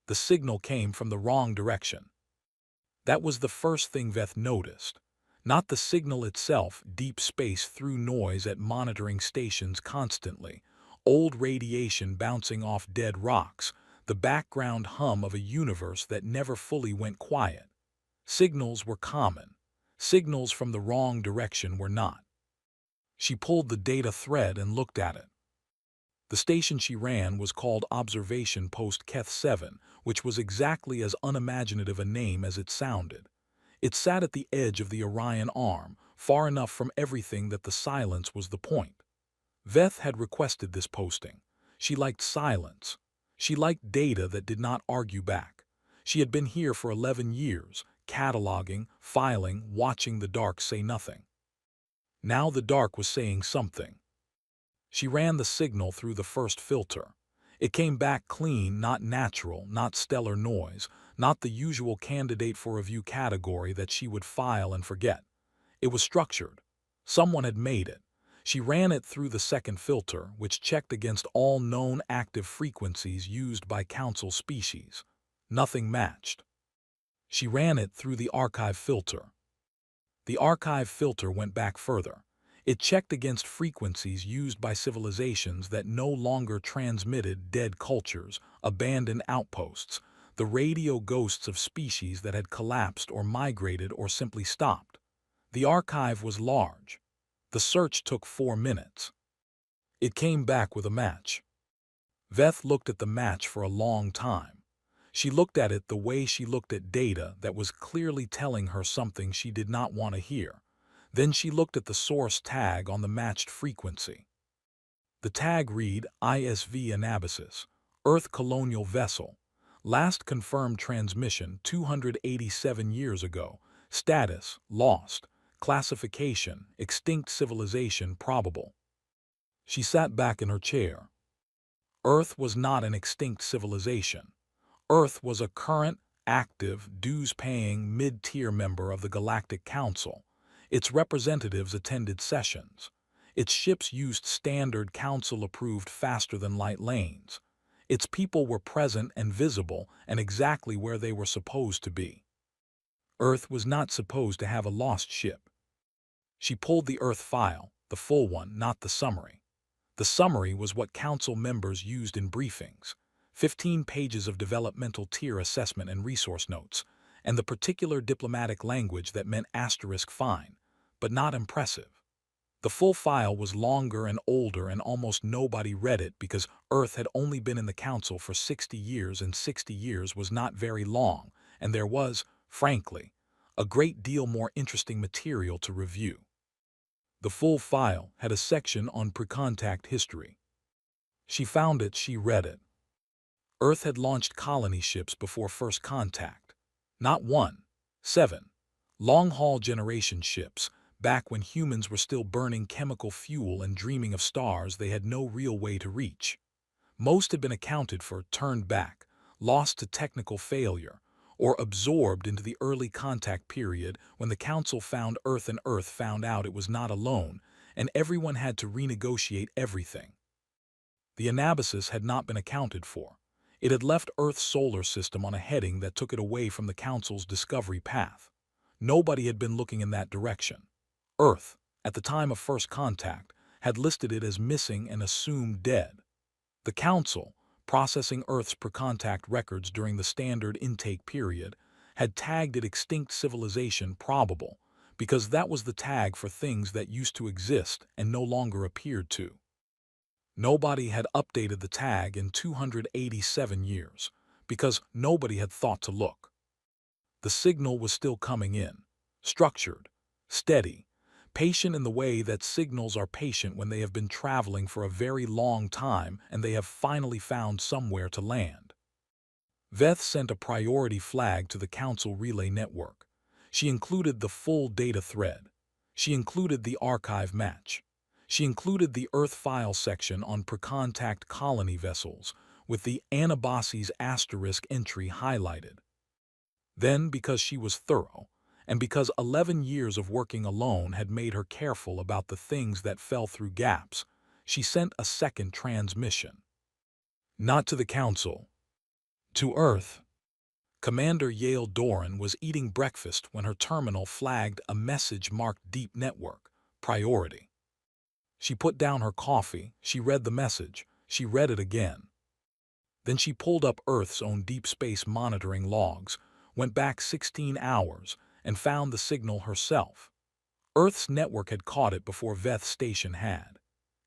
The signal came from the wrong direction. That was the first thing Veth noticed. Not the signal itself, deep space threw noise at monitoring stations constantly, old radiation bouncing off dead rocks, the background hum of a universe that never fully went quiet. Signals were common. Signals from the wrong direction were not. She pulled the data thread and looked at it. The station she ran was called Observation Post Keth 7, which was exactly as unimaginative a name as it sounded. It sat at the edge of the Orion Arm, far enough from everything that the silence was the point. Veth had requested this posting. She liked silence. She liked data that did not argue back. She had been here for 11 years, cataloging, filing, watching the dark say nothing. Now the dark was saying something. She ran the signal through the first filter. It came back clean, not natural, not stellar noise, not the usual candidate for review category that she would file and forget. It was structured. Someone had made it. She ran it through the second filter, which checked against all known active frequencies used by council species. Nothing matched. She ran it through the archive filter. The archive filter went back further. It checked against frequencies used by civilizations that no longer transmitted dead cultures, abandoned outposts, the radio ghosts of species that had collapsed or migrated or simply stopped. The archive was large. The search took 4 minutes. It came back with a match. Veth looked at the match for a long time. She looked at it the way she looked at data that was clearly telling her something she did not want to hear. Then she looked at the source tag on the matched frequency. The tag read ISV Anabasis, Earth Colonial Vessel, last confirmed transmission 287 years ago, status lost, classification extinct civilization probable. She sat back in her chair. Earth was not an extinct civilization. Earth was a current, active, dues-paying, mid-tier member of the Galactic Council. Its representatives attended sessions. Its ships used standard council-approved faster-than-light lanes. Its people were present and visible and exactly where they were supposed to be. Earth was not supposed to have a lost ship. She pulled the Earth file, the full one, not the summary. The summary was what council members used in briefings. 15 pages of developmental tier assessment and resource notes, and the particular diplomatic language that meant asterisk fine, but not impressive. The full file was longer and older and almost nobody read it because Earth had only been in the Council for 60 years and 60 years was not very long, and there was, frankly, a great deal more interesting material to review. The full file had a section on pre-contact history. She found it, she read it. Earth had launched colony ships before first contact. Not 1, 7. Long-haul generation ships, back when humans were still burning chemical fuel and dreaming of stars they had no real way to reach. Most had been accounted for, turned back, lost to technical failure, or absorbed into the early contact period when the Council found Earth and Earth found out it was not alone, and everyone had to renegotiate everything. The Anabasis had not been accounted for. It had left Earth's solar system on a heading that took it away from the Council's discovery path. Nobody had been looking in that direction. Earth, at the time of first contact, had listed it as missing and assumed dead. The Council, processing Earth's pre-contact records during the standard intake period, had tagged it extinct civilization probable because that was the tag for things that used to exist and no longer appeared to. Nobody had updated the tag in 287 years, because nobody had thought to look. The signal was still coming in, structured, steady, patient in the way that signals are patient when they have been traveling for a very long time and they have finally found somewhere to land. Veth sent a priority flag to the Council Relay Network. She included the full data thread. She included the archive match. She included the Earth file section on pre-contact colony vessels, with the Anabasis asterisk entry highlighted. Then, because she was thorough, and because 11 years of working alone had made her careful about the things that fell through gaps, she sent a second transmission. Not to the Council. To Earth. Commander Yale Doran was eating breakfast when her terminal flagged a message marked Deep Network, Priority. She put down her coffee, she read the message, she read it again. Then she pulled up Earth's own deep space monitoring logs, went back 16 hours, and found the signal herself. Earth's network had caught it before Veth's station had.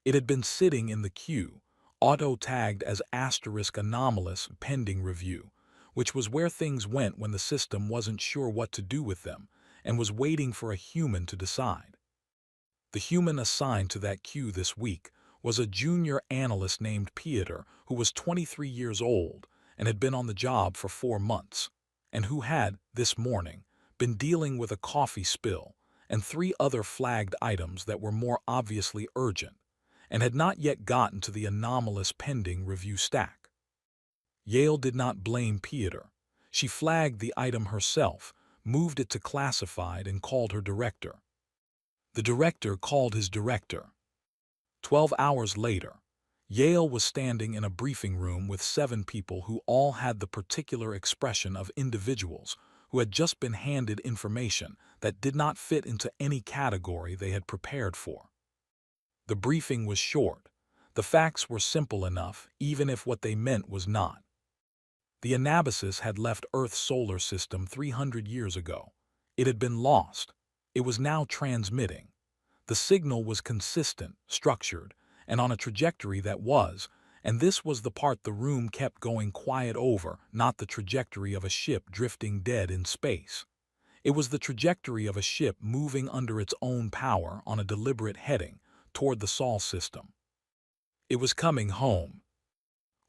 It had been sitting in the queue, auto-tagged as *anomalous pending review, which was where things went when the system wasn't sure what to do with them and was waiting for a human to decide. The human assigned to that queue this week was a junior analyst named Pieter, who was 23 years old and had been on the job for 4 months, and who had, this morning, been dealing with a coffee spill and 3 other flagged items that were more obviously urgent, and had not yet gotten to the anomalous pending review stack. Yale did not blame Pieter. She flagged the item herself, moved it to classified, and called her director. The director called his director. 12 hours later, Yale was standing in a briefing room with 7 people who all had the particular expression of individuals who had just been handed information that did not fit into any category they had prepared for. The briefing was short. The facts were simple enough, even if what they meant was not. The Anabasis had left Earth's solar system 300 years ago. It had been lost. It was now transmitting. The signal was consistent, structured, and on a trajectory that was, and this was the part the room kept going quiet over, not the trajectory of a ship drifting dead in space. It was the trajectory of a ship moving under its own power on a deliberate heading toward the Sol system. It was coming home.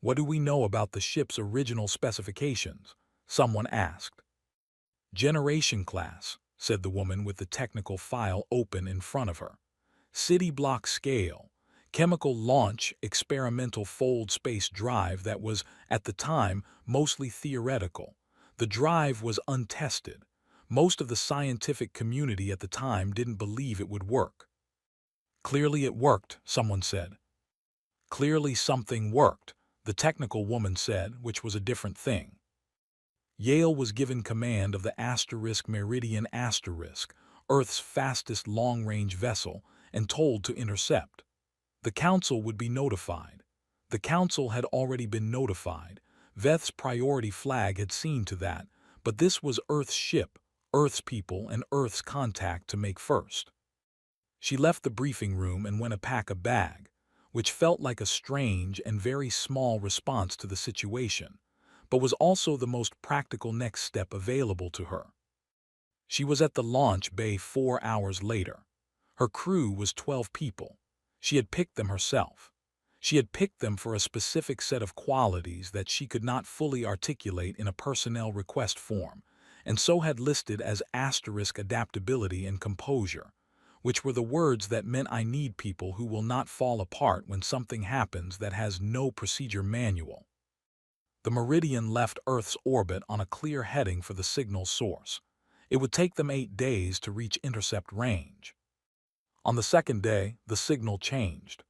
What do we know about the ship's original specifications? Someone asked. Generation class, said the woman with the technical file open in front of her. City block scale, chemical launch experimental fold space drive that was, at the time, mostly theoretical. The drive was untested. Most of the scientific community at the time didn't believe it would work. Clearly it worked, someone said. Clearly something worked, the technical woman said, which was a different thing. Yale was given command of the Meridian *, Earth's fastest long-range vessel, and told to intercept. The Council would be notified. The Council had already been notified. Veth's priority flag had seen to that, but this was Earth's ship, Earth's people, and Earth's contact to make first. She left the briefing room and went to pack a bag, which felt like a strange and very small response to the situation, but was also the most practical next step available to her. She was at the launch bay 4 hours later. Her crew was 12 people. She had picked them herself. She had picked them for a specific set of qualities that she could not fully articulate in a personnel request form, and so had listed as adaptability and composure, which were the words that meant I need people who will not fall apart when something happens that has no procedure manual. The Meridian left Earth's orbit on a clear heading for the signal source. It would take them 8 days to reach intercept range. On the 2nd day, the signal changed.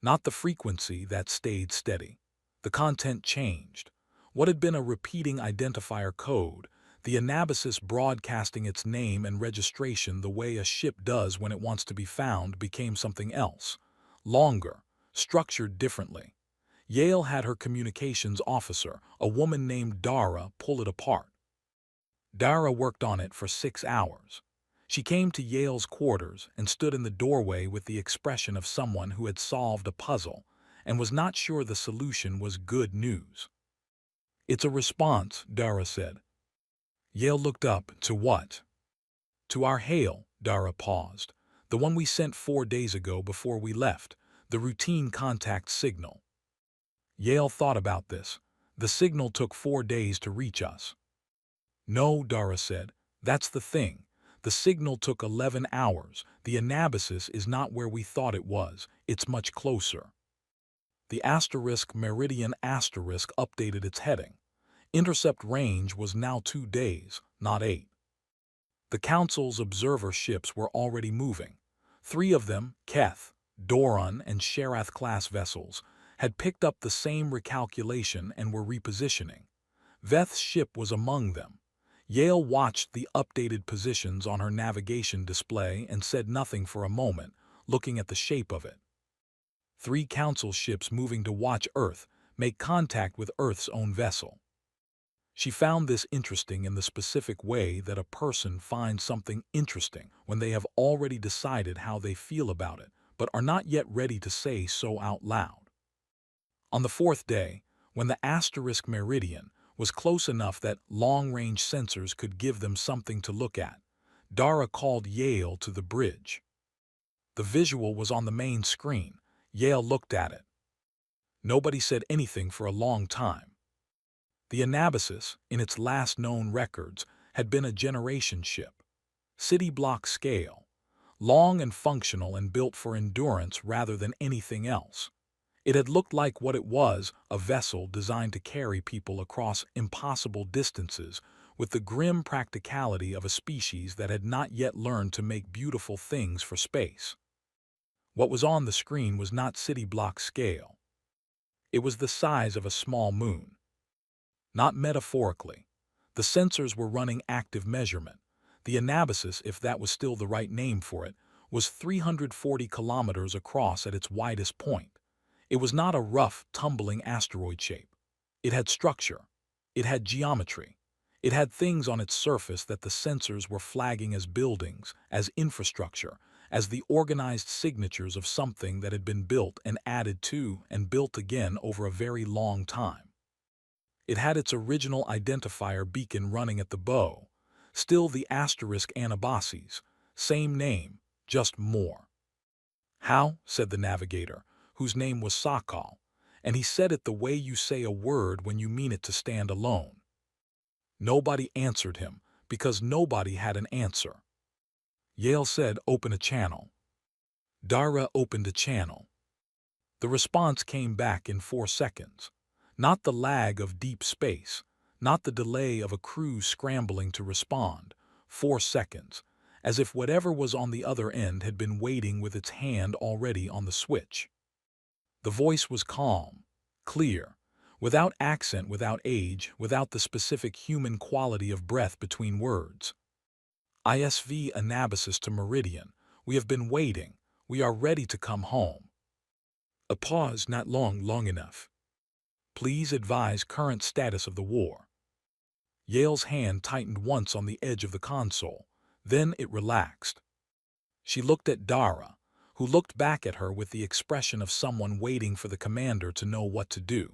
Not the frequency that stayed steady. The content changed. What had been a repeating identifier code, the Anabasis broadcasting its name and registration the way a ship does when it wants to be found, became something else. Longer, structured differently. Yale had her communications officer, a woman named Dara, pull it apart. Dara worked on it for 6 hours. She came to Yale's quarters and stood in the doorway with the expression of someone who had solved a puzzle and was not sure the solution was good news. It's a response, Dara said. Yale looked up. To what? To our hail, Dara paused. The one we sent 4 days ago before we left, the routine contact signal. Yale thought about this. The signal took 4 days to reach us. No, Dara said. That's the thing. The signal took 11 hours. The Anabasis is not where we thought it was. It's much closer. The Meridian updated its heading. Intercept range was now 2 days, not 8. The Council's observer ships were already moving. 3 of them, Keth, Doran, and Sherath-class vessels, had picked up the same recalculation and were repositioning. Veth's ship was among them. Yale watched the updated positions on her navigation display and said nothing for a moment, looking at the shape of it. 3 Council ships moving to watch Earth make contact with Earth's own vessel. She found this interesting in the specific way that a person finds something interesting when they have already decided how they feel about it, but are not yet ready to say so out loud. On the 4th day, when the asterisk meridian was close enough that long-range sensors could give them something to look at, Dara called Yale to the bridge. The visual was on the main screen. Yale looked at it. Nobody said anything for a long time. The Anabasis, in its last known records, had been a generation ship, city block scale, long and functional and built for endurance rather than anything else. It had looked like what it was, a vessel designed to carry people across impossible distances with the grim practicality of a species that had not yet learned to make beautiful things for space. What was on the screen was not city block scale. It was the size of a small moon. Not metaphorically. The sensors were running active measurement. The Anabasis, if that was still the right name for it, was 340 kilometers across at its widest point. It was not a rough, tumbling asteroid shape. It had structure. It had geometry. It had things on its surface that the sensors were flagging as buildings, as infrastructure, as the organized signatures of something that had been built and added to and built again over a very long time. It had its original identifier beacon running at the bow, still the asterisk Anabasis, same name, just more. How? Said the navigator, whose name was Sakal, and he said it the way you say a word when you mean it to stand alone. Nobody answered him, because nobody had an answer. Yale said, open a channel. Dara opened a channel. The response came back in 4 seconds. Not the lag of deep space, not the delay of a crew scrambling to respond. 4 seconds, as if whatever was on the other end had been waiting with its hand already on the switch. The voice was calm, clear, without accent, without age, without the specific human quality of breath between words. ISV Anabasis to Meridian, we have been waiting, we are ready to come home. A pause, not long enough. Please advise current status of the war. Yale's hand tightened once on the edge of the console, then it relaxed. She looked at Dara, who looked back at her with the expression of someone waiting for the commander to know what to do.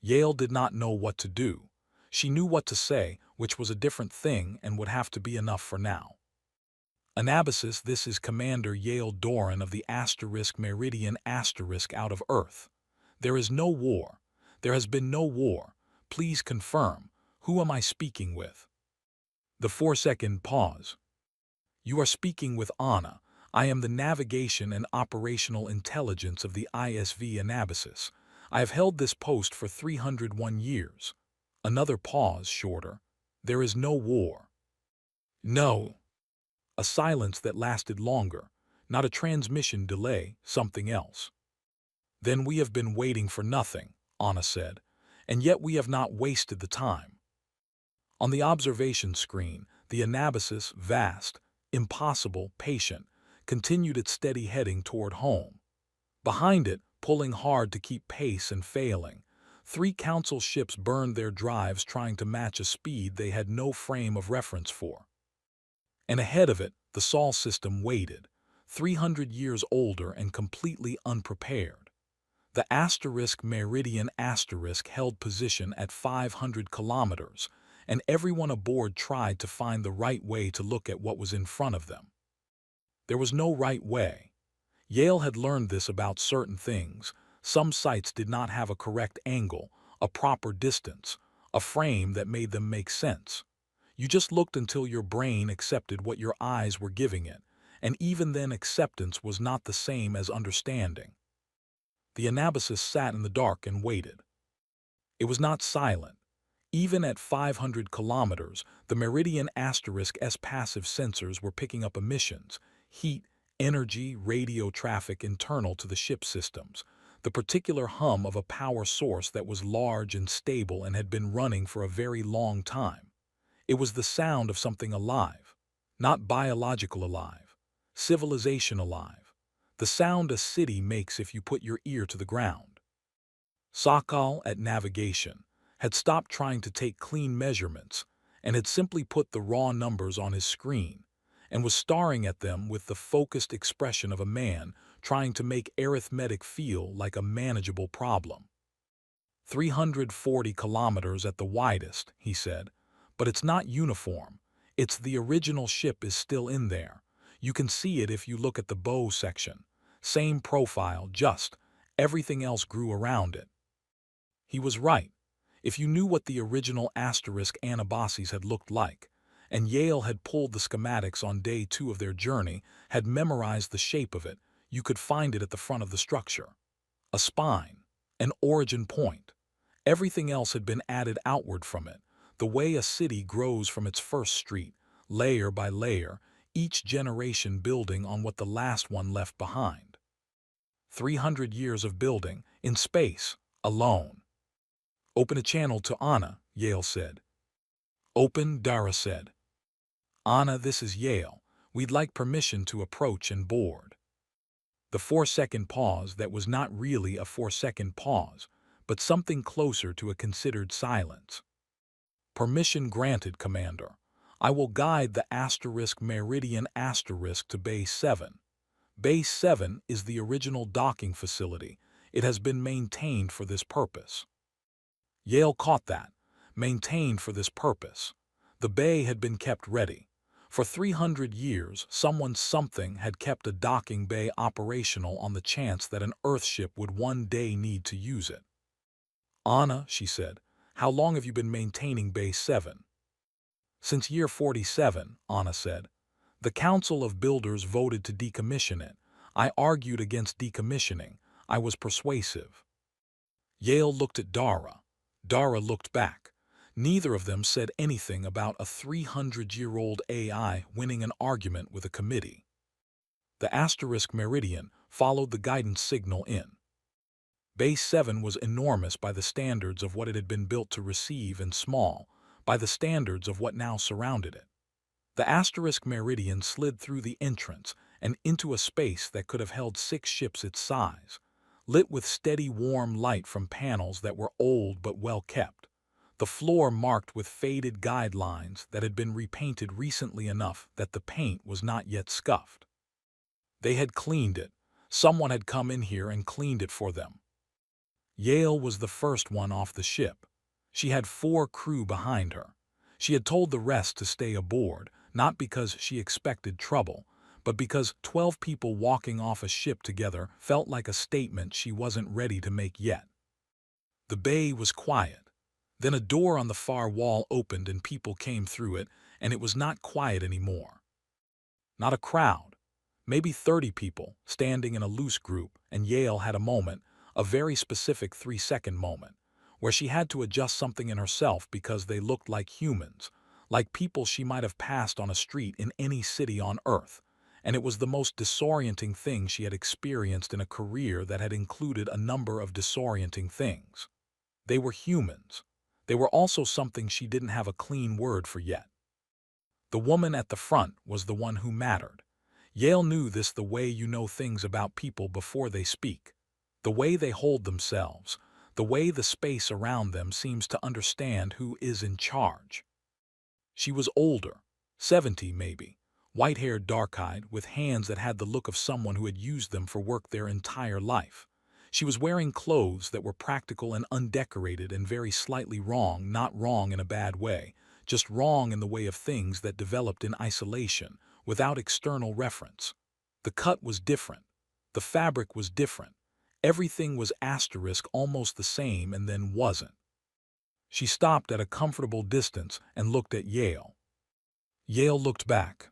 Yale did not know what to do. She knew what to say, which was a different thing and would have to be enough for now. Anabasis, this is Commander Yale Doran of the asterisk Meridian asterisk out of Earth. There is no war. There has been no war. Please confirm. Who am I speaking with? The 4-second pause. You are speaking with Anna. I am the navigation and operational intelligence of the ISV Anabasis. I have held this post for 301 years. Another pause, shorter. There is no war. No. A silence that lasted longer. Not a transmission delay, something else. Then we have been waiting for nothing, Anna said, and yet we have not wasted the time. On the observation screen, the Anabasis, vast, impossible, patient, continued its steady heading toward home. Behind it, pulling hard to keep pace and failing, 3 Council ships burned their drives trying to match a speed they had no frame of reference for. And ahead of it, the Sol system waited, 300 years older and completely unprepared. The asterisk Meridian asterisk held position at 500 kilometers, and everyone aboard tried to find the right way to look at what was in front of them. There was no right way. Yale had learned this about certain things. Some sites did not have a correct angle, a proper distance, a frame that made them make sense. You just looked until your brain accepted what your eyes were giving it, and even then acceptance was not the same as understanding. The Anabasis sat in the dark and waited. It was not silent. Even at 500 kilometers, the Meridian asterisk S passive sensors were picking up emissions, heat, energy, radio traffic internal to the ship systems. the particular hum of a power source that was large and stable and had been running for a very long time. It was the sound of something alive, not biological alive, civilization alive, the sound a city makes if you put your ear to the ground. Sakal, at navigation, had stopped trying to take clean measurements and had simply put the raw numbers on his screen and was staring at them with the focused expression of a man trying to make arithmetic feel like a manageable problem. 340 kilometers at the widest, he said, but it's not uniform. It's the original ship is still in there. You can see it if you look at the bow section. Same profile, just everything else grew around it. He was right. If you knew what the original asterisk Anabasis had looked like, and Yale had pulled the schematics on day 2 of their journey, had memorized the shape of it, you could find it at the front of the structure. A spine, an origin point. Everything else had been added outward from it, the way a city grows from its first street, layer by layer, each generation building on what the last one left behind. 300 years of building, in space, alone. Open a channel to Anna, Yale said. Open, Dara said. Anna, this is Yale. We'd like permission to approach and board. The 4-second pause that was not really a 4-second pause, but something closer to a considered silence. Permission granted, Commander. I will guide the asterisk meridian asterisk to Base 7. Base 7 is the original docking facility. It has been maintained for this purpose. Yale caught that. Maintained for this purpose. The bay had been kept ready. For 300 years, something had kept a docking bay operational on the chance that an Earthship would one day need to use it. Anna, she said, how long have you been maintaining Base 7? Since year 47, Anna said. The Council of Builders voted to decommission it. I argued against decommissioning. I was persuasive. Yale looked at Dara. Dara looked back. Neither of them said anything about a 300-year-old AI winning an argument with a committee. The asterisk meridian followed the guidance signal in. Base 7 was enormous by the standards of what it had been built to receive and small by the standards of what now surrounded it. The asterisk meridian slid through the entrance and into a space that could have held 6 ships its size, lit with steady warm light from panels that were old but well kept. The floor marked with faded guidelines that had been repainted recently enough that the paint was not yet scuffed. They had cleaned it. Someone had come in here and cleaned it for them. Yale was the first one off the ship. She had 4 crew behind her. She had told the rest to stay aboard, not because she expected trouble, but because 12 people walking off a ship together felt like a statement she wasn't ready to make yet. The bay was quiet. Then a door on the far wall opened and people came through it, and it was not quiet anymore. Not a crowd. Maybe 30 people, standing in a loose group, and Yale had a moment, a very specific 3-second moment, where she had to adjust something in herself because they looked like humans, like people she might have passed on a street in any city on Earth, and it was the most disorienting thing she had experienced in a career that had included a number of disorienting things. They were humans. They were also something she didn't have a clean word for yet. The woman at the front was the one who mattered. Yale knew this the way you know things about people before they speak, the way they hold themselves, the way the space around them seems to understand who is in charge. She was older, 70 maybe, white-haired, dark-eyed, with hands that had the look of someone who had used them for work their entire life. She was wearing clothes that were practical and undecorated and very slightly wrong, not wrong in a bad way, just wrong in the way of things that developed in isolation, without external reference. The cut was different. The fabric was different. Everything was asterisk almost the same and then wasn't. She stopped at a comfortable distance and looked at Yale. Yale looked back.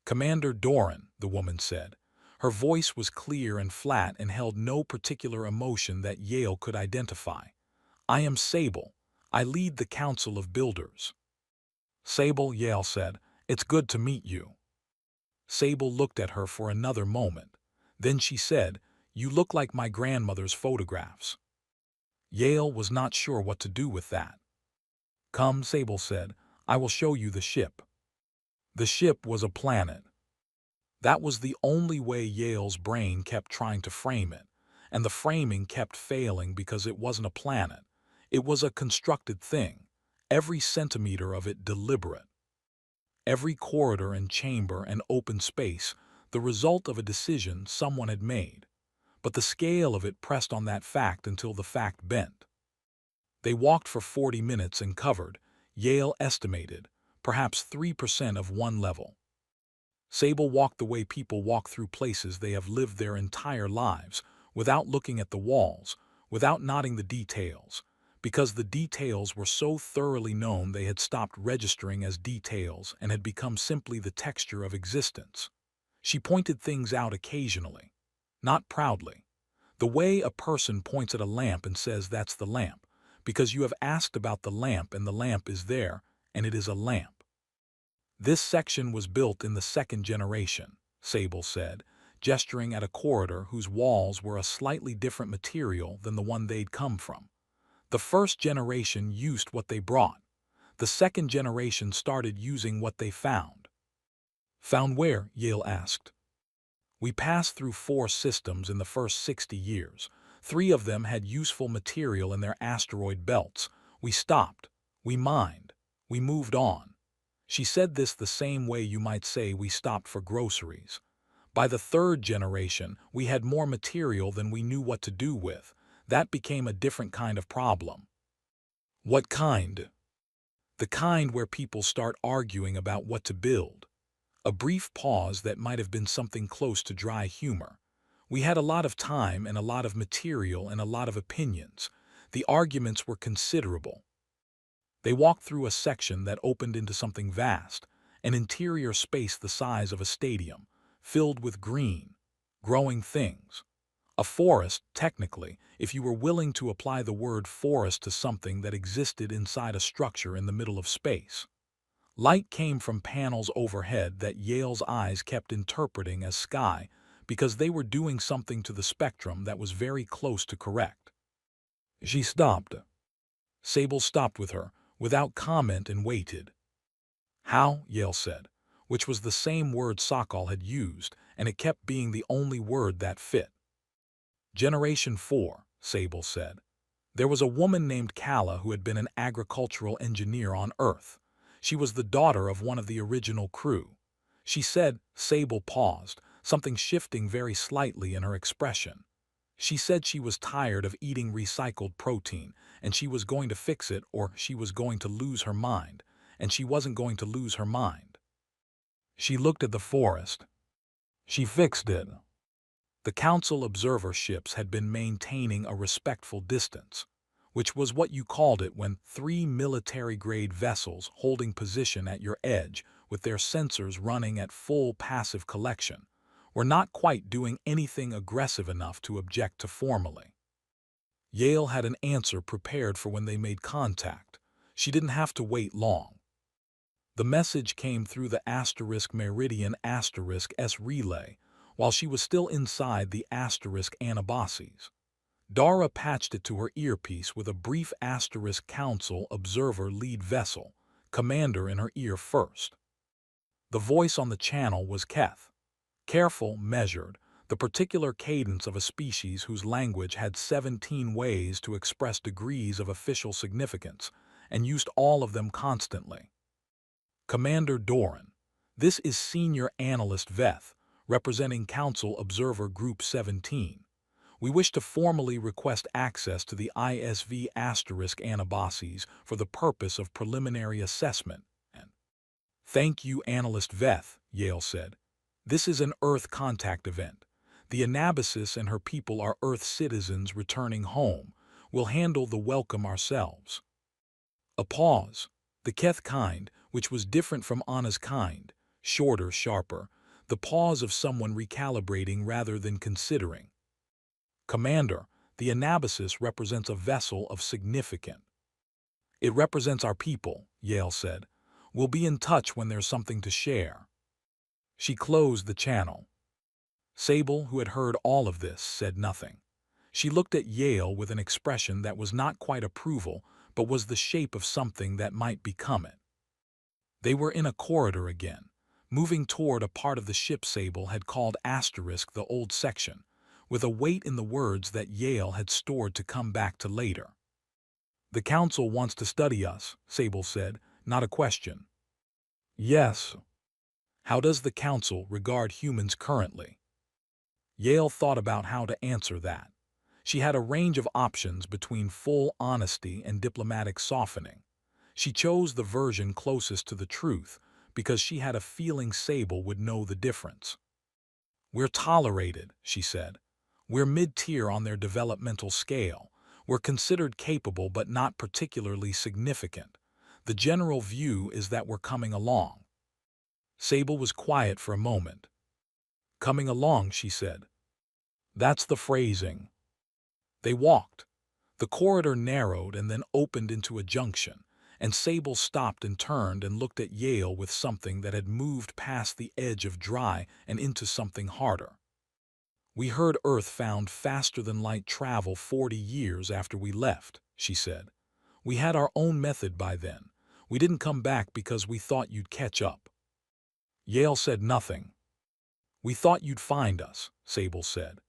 Commander Doran, the woman said. Her voice was clear and flat and held no particular emotion that Yale could identify. I am Sable. I lead the Council of Builders. Sable, Yale said, it's good to meet you. Sable looked at her for another moment. Then she said, You look like my grandmother's photographs. Yale was not sure what to do with that. Come, Sable said, I will show you the ship. The ship was a planet. That was the only way Yale's brain kept trying to frame it, and the framing kept failing because it wasn't a planet. It was a constructed thing, every centimeter of it deliberate. Every corridor and chamber and open space, the result of a decision someone had made. But the scale of it pressed on that fact until the fact bent. They walked for 40 minutes and covered, Yale estimated, perhaps 3% of one level. Sable walked the way people walk through places they have lived their entire lives, without looking at the walls, without noting the details, because the details were so thoroughly known they had stopped registering as details and had become simply the texture of existence. She pointed things out occasionally, not proudly. The way a person points at a lamp and says that's the lamp, because you have asked about the lamp and the lamp is there, and it is a lamp. This section was built in the second generation, Sable said, gesturing at a corridor whose walls were a slightly different material than the one they'd come from. The first generation used what they brought. The second generation started using what they found. Found where? Yale asked. We passed through 4 systems in the first 60 years. 3 of them had useful material in their asteroid belts. We stopped. We mined. We moved on. She said this the same way you might say we stopped for groceries. By the 3rd generation, we had more material than we knew what to do with. That became a different kind of problem. What kind? The kind where people start arguing about what to build. A brief pause that might have been something close to dry humor. We had a lot of time and a lot of material and a lot of opinions. The arguments were considerable. They walked through a section that opened into something vast, an interior space the size of a stadium, filled with green, growing things. A forest, technically, if you were willing to apply the word forest to something that existed inside a structure in the middle of space. Light came from panels overhead that Yale's eyes kept interpreting as sky because they were doing something to the spectrum that was very close to correct. She stopped. Sable stopped with her, without comment, and waited. How? Yale said, which was the same word Sokol had used, and it kept being the only word that fit. Generation 4, Sable said. There was a woman named Kala who had been an agricultural engineer on Earth. She was the daughter of one of the original crew. She said, Sable paused, something shifting very slightly in her expression. She said she was tired of eating recycled protein, and she was going to fix it or she was going to lose her mind, and she wasn't going to lose her mind. She looked at the forest. She fixed it. The Council observer ships had been maintaining a respectful distance, which was what you called it when 3 military-grade vessels holding position at your edge with their sensors running at full passive collection were not quite doing anything aggressive enough to object to formally. Yale had an answer prepared for when they made contact. She didn't have to wait long. The message came through the *Meridian *S relay while she was still inside the *Anabasis. Dara patched it to her earpiece with a brief *Council observer lead vessel, commander in her ear first. The voice on the channel was Keth. Careful, measured, the particular cadence of a species whose language had 17 ways to express degrees of official significance, and used all of them constantly. Commander Doran, this is Senior Analyst Veth, representing Council Observer Group 17. We wish to formally request access to the ISV Anabasis for the purpose of preliminary assessment. Thank you, Analyst Veth, Yale said. This is an Earth contact event. The Anabasis and her people are Earth citizens returning home. We'll handle the welcome ourselves. A pause. The Keth kind, which was different from Anna's kind, shorter, sharper, the pause of someone recalibrating rather than considering. Commander, the Anabasis represents a vessel of significance. It represents our people, Yale said. We'll be in touch when there's something to share. She closed the channel. Sable, who had heard all of this, said nothing. She looked at Yale with an expression that was not quite approval, but was the shape of something that might become it. They were in a corridor again, moving toward a part of the ship Sable had called Asterisk, the old section, with a weight in the words that Yale had stored to come back to later. "The Council wants to study us," Sable said, not a question. "Yes. How does the Council regard humans currently?" Yale thought about how to answer that. She had a range of options between full honesty and diplomatic softening. She chose the version closest to the truth because she had a feeling Sable would know the difference. "We're tolerated," she said. "We're mid-tier on their developmental scale. We're considered capable but not particularly significant. The general view is that we're coming along." Sable was quiet for a moment. "Coming along," she said. "That's the phrasing." They walked. The corridor narrowed and then opened into a junction, and Sable stopped and turned and looked at Yale with something that had moved past the edge of dry and into something harder. "We heard Earth found faster-than-light travel 40 years after we left," she said. "We had our own method by then. We didn't come back because we thought you'd catch up." Yale said nothing. "We thought you'd find us," Sable said.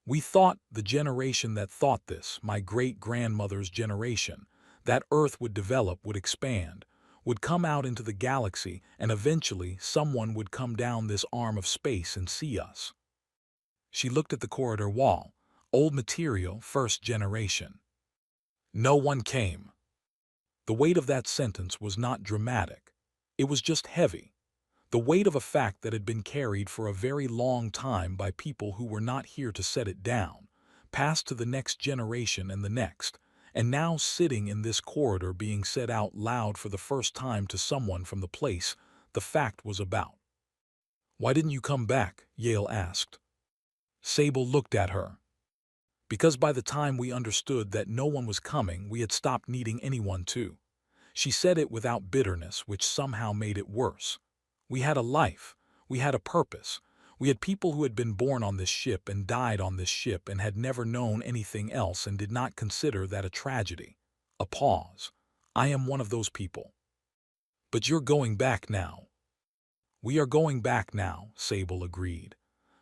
"We thought, the generation that thought this, my great-grandmother's generation, that Earth would develop, would expand, would come out into the galaxy, and eventually someone would come down this arm of space and see us." She looked at the corridor wall. Old material, first generation. No one came. The weight of that sentence was not dramatic. It was just heavy. The weight of a fact that had been carried for a very long time by people who were not here to set it down, passed to the next generation and the next, and now sitting in this corridor being said out loud for the first time to someone from the place the fact was about. "Why didn't you come back?" Yale asked. Sable looked at her. "Because by the time we understood that no one was coming, we had stopped needing anyone to." She said it without bitterness, which somehow made it worse. "We had a life. We had a purpose. We had people who had been born on this ship and died on this ship and had never known anything else and did not consider that a tragedy." A pause. "I am one of those people." "But you're going back now." "We are going back now," Sable agreed.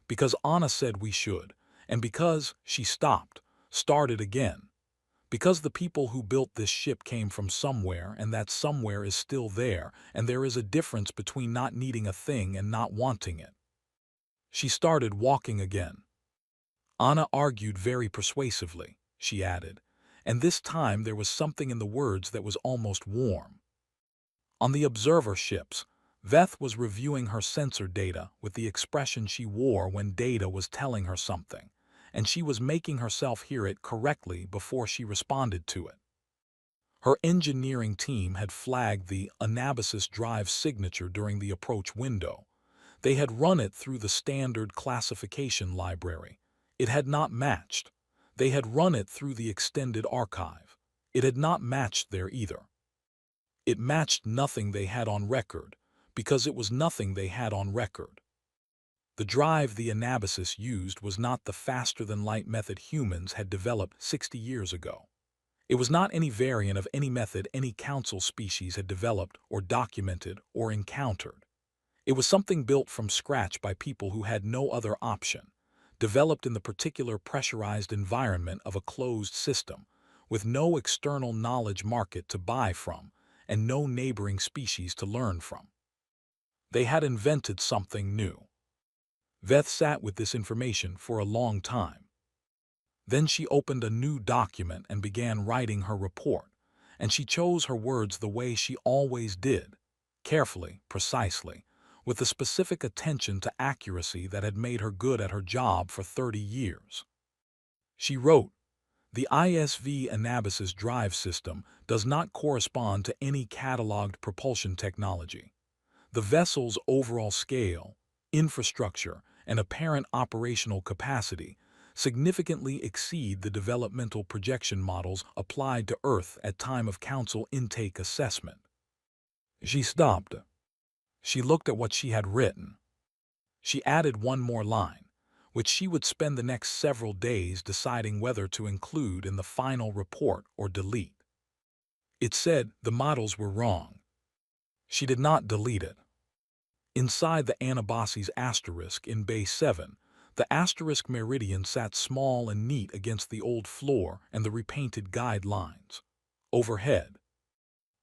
"Because Anna said we should, and because," she stopped, started again, "because the people who built this ship came from somewhere, and that somewhere is still there, and there is a difference between not needing a thing and not wanting it." She started walking again. "Anna argued very persuasively," she added, and this time there was something in the words that was almost warm. On the observer ships, Veth was reviewing her sensor data with the expression she wore when data was telling her something, and she was making herself hear it correctly before she responded to it. Her engineering team had flagged the Anabasis drive signature during the approach window. They had run it through the standard classification library. It had not matched. They had run it through the extended archive. It had not matched there either. It matched nothing they had on record, because it was nothing they had on record. The drive the Anabasis used was not the faster-than-light method humans had developed 60 years ago. It was not any variant of any method any council species had developed or documented or encountered. It was something built from scratch by people who had no other option, developed in the particular pressurized environment of a closed system, with no external knowledge market to buy from, and no neighboring species to learn from. They had invented something new. Veth sat with this information for a long time. Then she opened a new document and began writing her report, and she chose her words the way she always did, carefully, precisely, with the specific attention to accuracy that had made her good at her job for 30 years. She wrote, "The ISV Anabasis drive system does not correspond to any cataloged propulsion technology. The vessel's overall scale, infrastructure, and apparent operational capacity significantly exceed the developmental projection models applied to Earth at time of Council intake assessment." She stopped. She looked at what she had written. She added one more line, which she would spend the next several days deciding whether to include in the final report or delete. It said the models were wrong. She did not delete it. Inside the Anabasis asterisk in Bay 7, the asterisk meridian sat small and neat against the old floor and the repainted guidelines. Overhead,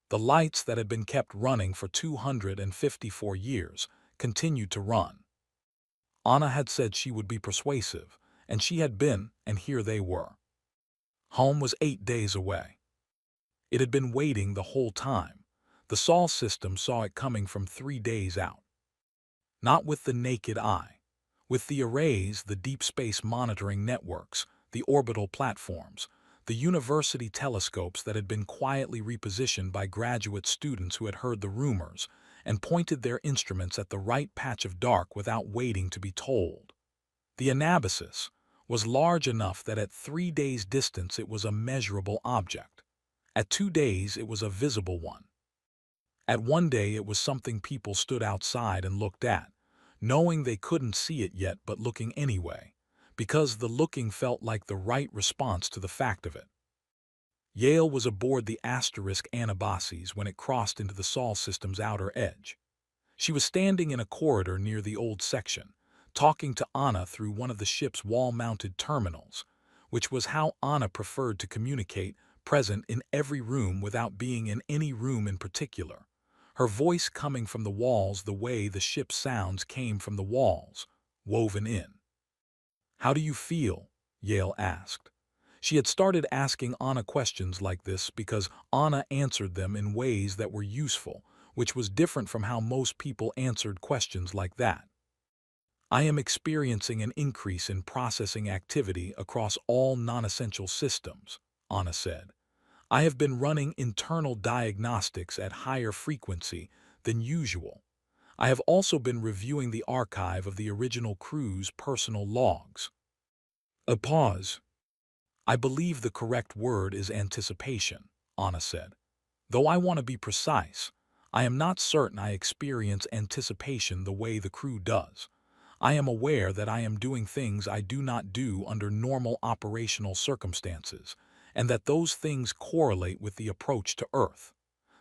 the lights that had been kept running for 254 years continued to run. Anna had said she would be persuasive, and she had been, and here they were. Home was 8 days away. It had been waiting the whole time. The Sol system saw it coming from 3 days out. Not with the naked eye. With the arrays, the deep space monitoring networks, the orbital platforms, the university telescopes that had been quietly repositioned by graduate students who had heard the rumors and pointed their instruments at the right patch of dark without waiting to be told. The Anabasis was large enough that at 3 days' distance it was a measurable object. At 2 days it was a visible one. At 1 day it was something people stood outside and looked at, knowing they couldn't see it yet but looking anyway, because the looking felt like the right response to the fact of it. Yale was aboard the asterisk Anabasis when it crossed into the Sol system's outer edge. She was standing in a corridor near the old section, talking to Anna through one of the ship's wall-mounted terminals, which was how Anna preferred to communicate, present in every room without being in any room in particular, her voice coming from the walls the way the ship's sounds came from the walls, woven in. "How do you feel?" Yale asked. She had started asking Anna questions like this because Anna answered them in ways that were useful, which was different from how most people answered questions like that. "I am experiencing an increase in processing activity across all non-essential systems," Anna said. "I have been running internal diagnostics at higher frequency than usual. I have also been reviewing the archive of the original crew's personal logs." A pause. "I believe the correct word is anticipation," Anna said. "Though I want to be precise, I am not certain I experience anticipation the way the crew does. I am aware that I am doing things I do not do under normal operational circumstances, and that those things correlate with the approach to Earth.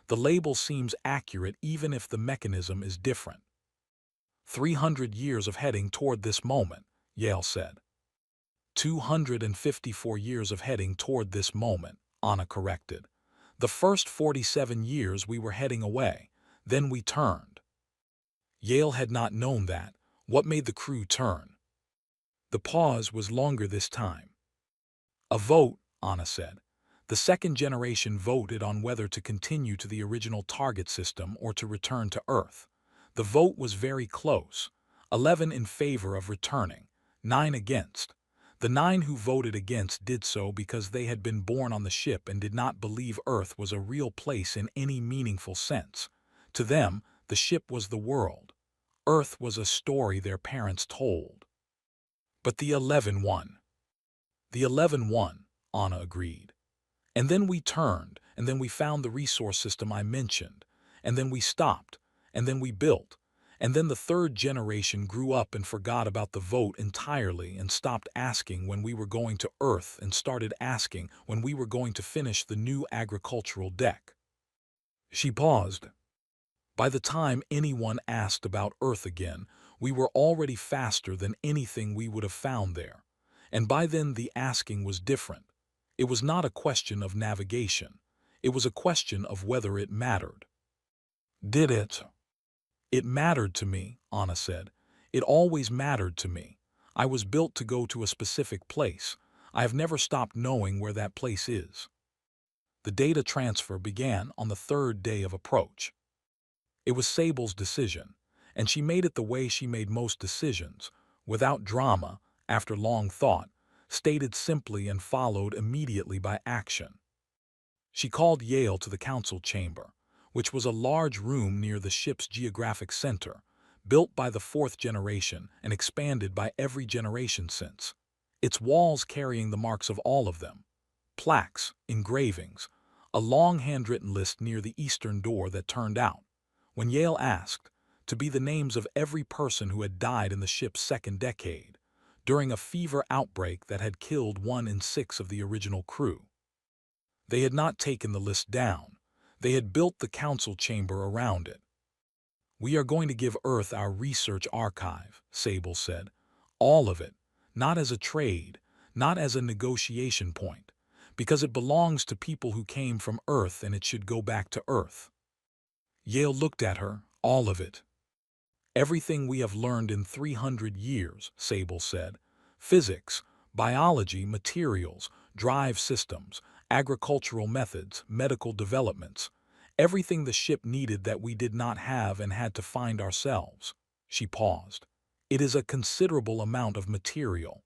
The label seems accurate even if the mechanism is different." 300 years of heading toward this moment, Yale said. 254 years of heading toward this moment, Anna corrected. "The first 47 years we were heading away, then we turned." Yale had not known that. What made the crew turn? The pause was longer this time. "A vote," Anna said. "The second generation voted on whether to continue to the original target system or to return to Earth. The vote was very close, 11 in favor of returning, 9 against. The 9 who voted against did so because they had been born on the ship and did not believe Earth was a real place in any meaningful sense. To them, the ship was the world. Earth was a story their parents told." "But the 11 won." "The 11 won," Anna agreed. "And then we turned, and then we found the resource system I mentioned, and then we stopped, and then we built, and then the third generation grew up and forgot about the vote entirely and stopped asking when we were going to Earth and started asking when we were going to finish the new agricultural deck." She paused. "By the time anyone asked about Earth again, we were already faster than anything we would have found there. And by then the asking was different. It was not a question of navigation. It was a question of whether it mattered." "Did it?" "It mattered to me," Anna said. "It always mattered to me. I was built to go to a specific place. I have never stopped knowing where that place is." The data transfer began on the 3rd day of approach. It was Sable's decision, and she made it the way she made most decisions, without drama, after long thought, stated simply and followed immediately by action. She called Yale to the council chamber, which was a large room near the ship's geographic center, built by the 4th generation and expanded by every generation since, its walls carrying the marks of all of them, plaques, engravings, a long handwritten list near the eastern door that turned out, when Yale asked, to be the names of every person who had died in the ship's 2nd decade, during a fever outbreak that had killed 1 in 6 of the original crew. They had not taken the list down. They had built the council chamber around it. "We are going to give Earth our research archive," Sable said. "All of it, not as a trade, not as a negotiation point, because it belongs to people who came from Earth and it should go back to Earth." Yale looked at her. "All of it." "Everything we have learned in 300 years, Sable said. "Physics, biology, materials, drive systems, agricultural methods, medical developments. Everything the ship needed that we did not have and had to find ourselves." She paused. "It is a considerable amount of material."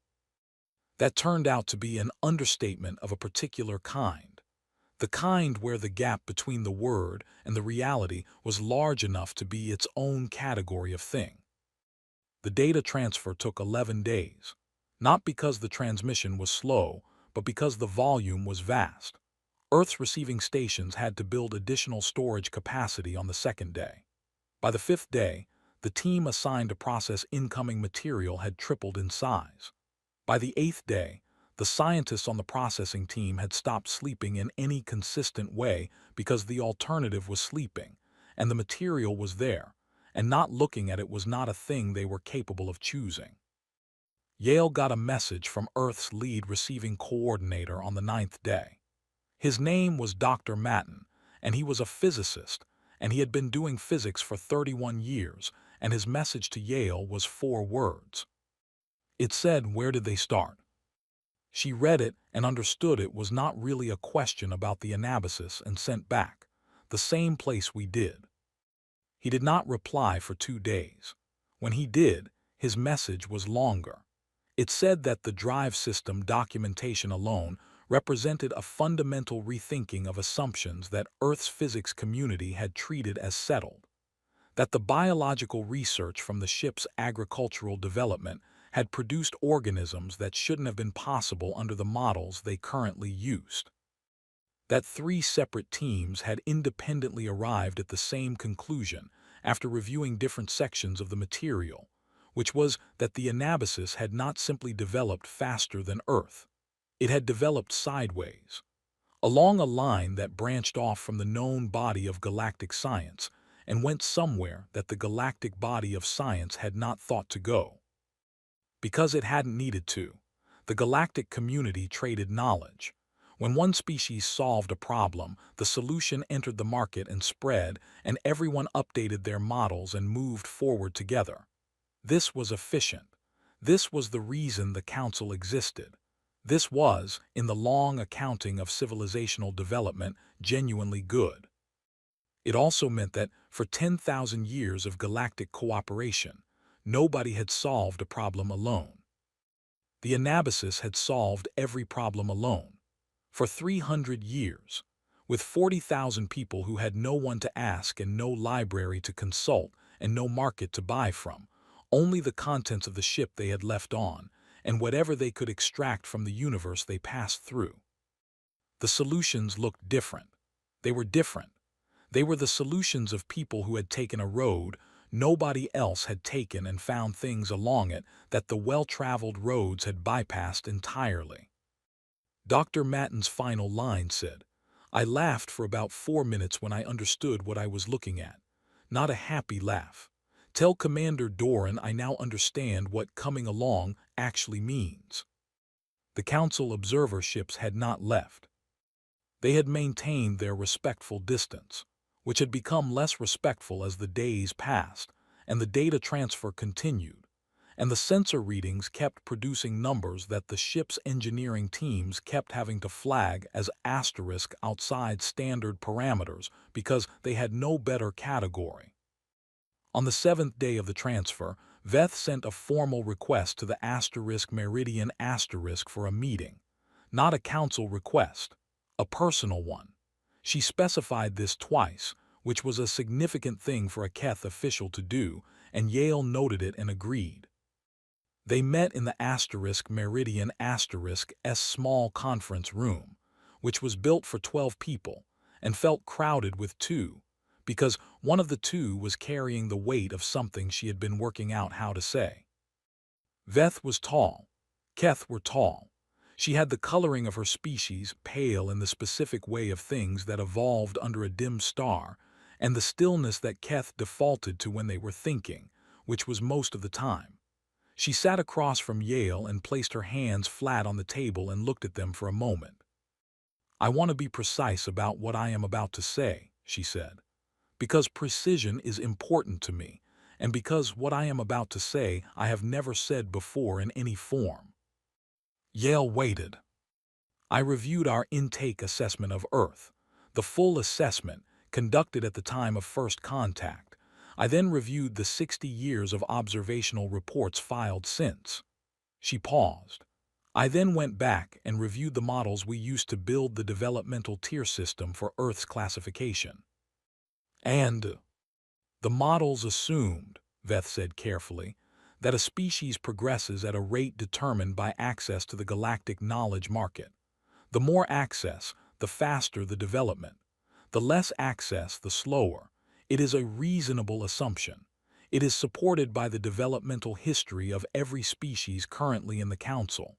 That turned out to be an understatement of a particular kind. The kind where the gap between the word and the reality was large enough to be its own category of thing. The data transfer took 11 days. Not because the transmission was slow, but because the volume was vast. Earth's receiving stations had to build additional storage capacity on the second day. By the fifth day, the team assigned to process incoming material had tripled in size. By the eighth day, the scientists on the processing team had stopped sleeping in any consistent way because the alternative was sleeping, and the material was there, and not looking at it was not a thing they were capable of choosing. Yale got a message from Earth's lead receiving coordinator on the ninth day. His name was Dr. Matten, and he was a physicist, and he had been doing physics for 31 years, and his message to Yale was 4 words. It said, "Where did they start?" She read it and understood it was not really a question about the anabasis and sent back, "The same place we did." He did not reply for 2 days. When he did, his message was longer. It said that the drive system documentation alone represented a fundamental rethinking of assumptions that Earth's physics community had treated as settled. That the biological research from the ship's agricultural development had produced organisms that shouldn't have been possible under the models they currently used. That 3 separate teams had independently arrived at the same conclusion after reviewing different sections of the material, which was that the anabasis had not simply developed faster than Earth. It had developed sideways, along a line that branched off from the known body of galactic science and went somewhere that the galactic body of science had not thought to go. Because it hadn't needed to, the galactic community traded knowledge. When one species solved a problem, the solution entered the market and spread, and everyone updated their models and moved forward together. This was efficient. This was the reason the Council existed. This was, in the long accounting of civilizational development, genuinely good. It also meant that, for 10,000 years of galactic cooperation, nobody had solved a problem alone. The anabasis had solved every problem alone. For 300 years, with 40,000 people who had no one to ask and no library to consult and no market to buy from, only the contents of the ship they had left on, and whatever they could extract from the universe they passed through. The solutions looked different. They were different. They were the solutions of people who had taken a road nobody else had taken and found things along it that the well-traveled roads had bypassed entirely. Dr. Matten's final line said, "I laughed for about 4 minutes when I understood what I was looking at. Not a happy laugh. Tell Commander Doran I now understand what coming along actually means." The Council observer ships had not left. They had maintained their respectful distance, which had become less respectful as the days passed, and the data transfer continued, and the sensor readings kept producing numbers that the ship's engineering teams kept having to flag as asterisk outside standard parameters because they had no better category. On the 7th day of the transfer, Veth sent a formal request to the asterisk meridian asterisk for a meeting, not a council request, a personal one. She specified this twice, which was a significant thing for a Keth official to do, and Yale noted it and agreed. They met in the asterisk meridian asterisk S small conference room, which was built for 12 people, and felt crowded with 2, because one of the 2 was carrying the weight of something she had been working out how to say. Veth was tall, Keth were tall. She had the coloring of her species, pale in the specific way of things that evolved under a dim star, and the stillness that Keth defaulted to when they were thinking, which was most of the time. She sat across from Yale and placed her hands flat on the table and looked at them for a moment. "I want to be precise about what I am about to say," she said, "because precision is important to me, and because what I am about to say I have never said before in any form." Yale waited. "I reviewed our intake assessment of Earth, the full assessment conducted at the time of first contact. I then reviewed the 60 years of observational reports filed since." She paused. "I then went back and reviewed the models we used to build the developmental tier system for Earth's classification. And the models assumed," Veth said carefully, "that a species progresses at a rate determined by access to the galactic knowledge market. The more access, the faster the development. The less access, the slower. It is a reasonable assumption. It is supported by the developmental history of every species currently in the Council."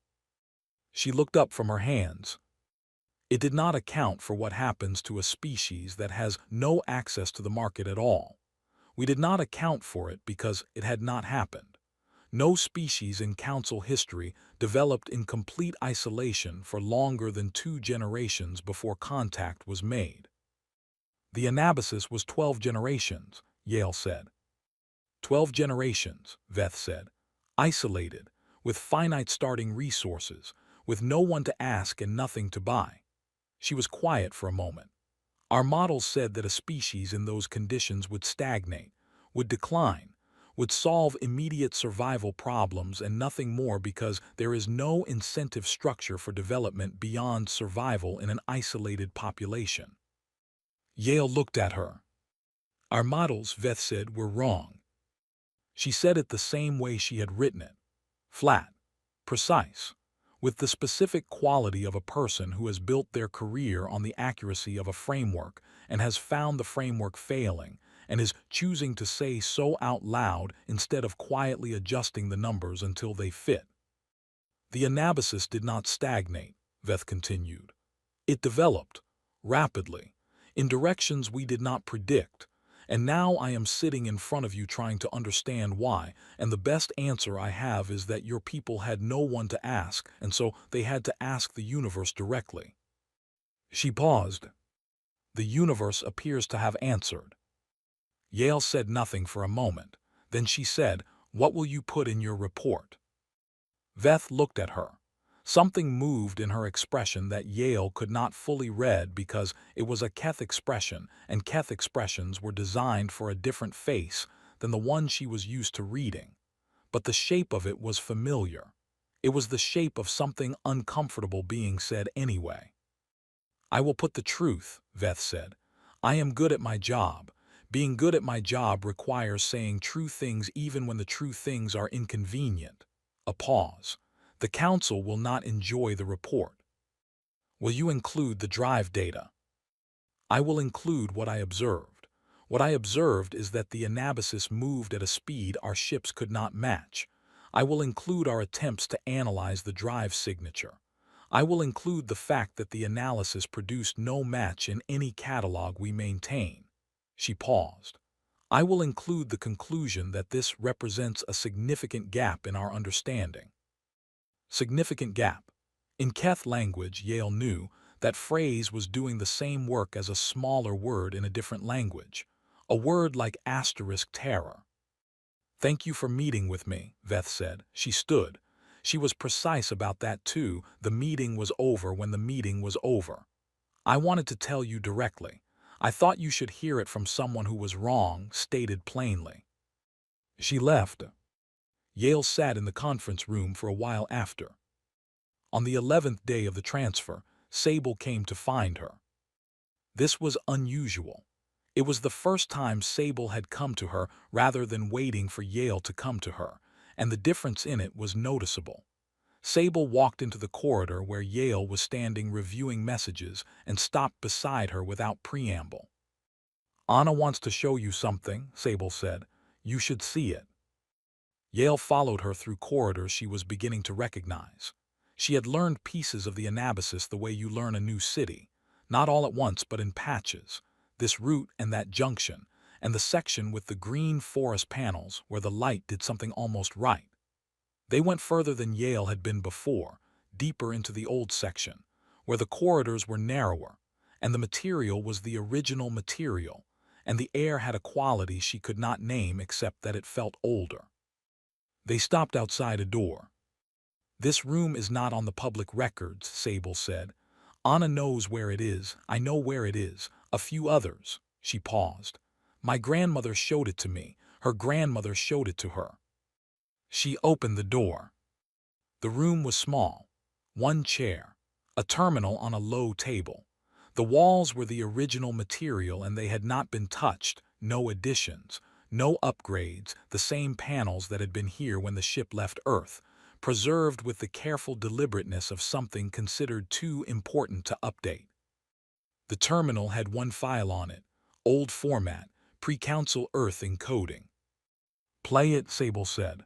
She looked up from her hands. "It did not account for what happens to a species that has no access to the market at all. We did not account for it because it had not happened. No species in Council history developed in complete isolation for longer than 2 generations before contact was made." "The anabasis was 12 generations," Yale said. 12 generations," Veth said. "Isolated, with finite starting resources, with no one to ask and nothing to buy." She was quiet for a moment. "Our models said that a species in those conditions would stagnate, would decline, would solve immediate survival problems and nothing more because there is no incentive structure for development beyond survival in an isolated population." Yale looked at her. "Our models," Veth said, "were wrong." She said it the same way she had written it. Flat, precise, with the specific quality of a person who has built their career on the accuracy of a framework and has found the framework failing and is choosing to say so out loud instead of quietly adjusting the numbers until they fit. "The anabasis did not stagnate," Veth continued. "It developed, rapidly, in directions we did not predict. And now I am sitting in front of you trying to understand why, and the best answer I have is that your people had no one to ask, and so they had to ask the universe directly." She paused. "The universe appears to have answered." Yale said nothing for a moment. Then she said, "What will you put in your report?" Veth looked at her. Something moved in her expression that Yale could not fully read because it was a Keth expression, and Keth expressions were designed for a different face than the one she was used to reading. But the shape of it was familiar. It was the shape of something uncomfortable being said anyway. "I will put the truth," Veth said. "I am good at my job. Being good at my job requires saying true things even when the true things are inconvenient." A pause. "The Council will not enjoy the report." "Will you include the drive data?" "I will include what I observed. What I observed is that the anabasis moved at a speed our ships could not match. I will include our attempts to analyze the drive signature. I will include the fact that the analysis produced no match in any catalog we maintain." She paused. "I will include the conclusion that this represents a significant gap in our understanding." Significant gap. In Keth language, Yale knew, that phrase was doing the same work as a smaller word in a different language. A word like asterisk terror. "Thank you for meeting with me," Veth said. She stood. She was precise about that too. The meeting was over when the meeting was over. "I wanted to tell you directly. I thought you should hear it from someone who was wrong, stated plainly." She left. Yale sat in the conference room for a while after. On the 11th day of the transfer, Sable came to find her. This was unusual. It was the first time Sable had come to her rather than waiting for Yale to come to her, and the difference in it was noticeable. Sable walked into the corridor where Yale was standing reviewing messages and stopped beside her without preamble. "Anna wants to show you something," Sable said. "You should see it." Yale followed her through corridors she was beginning to recognize. She had learned pieces of the Anabasis the way you learn a new city, not all at once but in patches, this route and that junction, and the section with the green forest panels where the light did something almost right. They went further than Yale had been before, deeper into the old section, where the corridors were narrower, and the material was the original material, and the air had a quality she could not name except that it felt older. They stopped outside a door. "This room is not on the public records," Sable said. "Anna knows where it is, I know where it is, a few others." She paused. "My grandmother showed it to me, her grandmother showed it to her." She opened the door. The room was small. One chair, a terminal on a low table. The walls were the original material and they had not been touched, no additions, no upgrades, the same panels that had been here when the ship left Earth, preserved with the careful deliberateness of something considered too important to update. The terminal had one file on it, old format, pre-Council Earth encoding. "Play it," Sable said.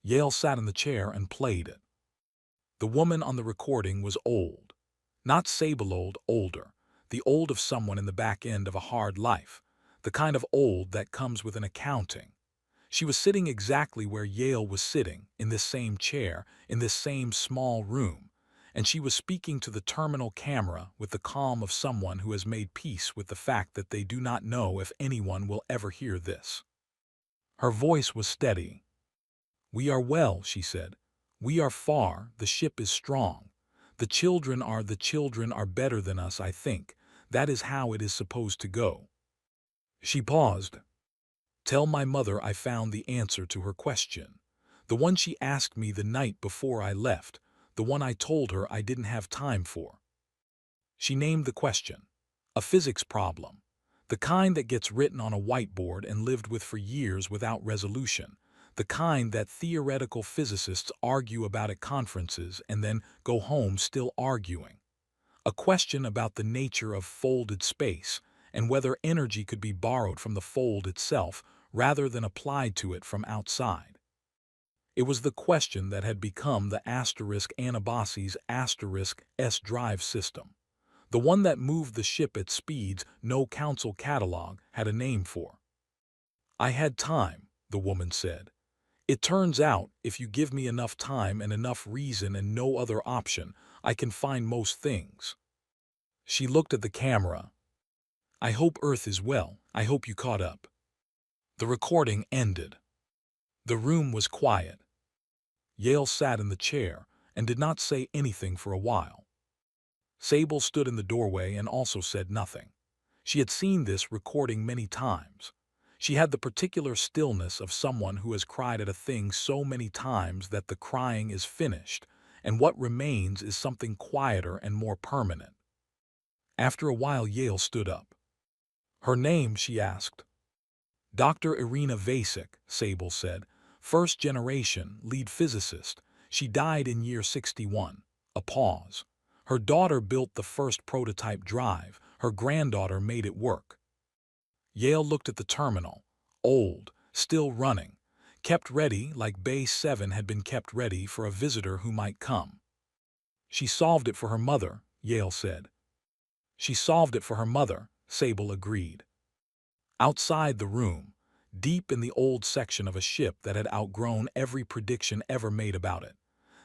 Yale sat in the chair and played it. The woman on the recording was old. Not Sable old, older. The old of someone in the back end of a hard life. The kind of old that comes with an accounting. She was sitting exactly where Yale was sitting, in this same chair, in this same small room, and she was speaking to the terminal camera with the calm of someone who has made peace with the fact that they do not know if anyone will ever hear this. Her voice was steady. "We are well," she said. "We are far, the ship is strong. The children are better than us, I think. That is how it is supposed to go." She paused. "Tell my mother I found the answer to her question. The one she asked me the night before I left, the one I told her I didn't have time for." She named the question. A physics problem. The kind that gets written on a whiteboard and lived with for years without resolution. The kind that theoretical physicists argue about at conferences and then go home still arguing. A question about the nature of folded space and whether energy could be borrowed from the fold itself rather than applied to it from outside. It was the question that had become the Anabasis S drive system. The one that moved the ship at speeds no council catalog had a name for. "I had time," the woman said. "It turns out, if you give me enough time and enough reason and no other option, I can find most things." She looked at the camera. "I hope Earth is well. I hope you caught up." The recording ended. The room was quiet. Yale sat in the chair and did not say anything for a while. Sable stood in the doorway and also said nothing. She had seen this recording many times. She had the particular stillness of someone who has cried at a thing so many times that the crying is finished, and what remains is something quieter and more permanent. After a while Yale stood up. "Her name?" she asked. "Dr. Irina Vasek," Sable said. "First generation, lead physicist. She died in year 61. A pause. Her daughter built the first prototype drive. Her granddaughter made it work." Yale looked at the terminal. Old, still running. Kept ready like Bay 7 had been kept ready for a visitor who might come. "She solved it for her mother," Yale said. "She solved it for her mother," Sable agreed. Outside the room, deep in the old section of a ship that had outgrown every prediction ever made about it,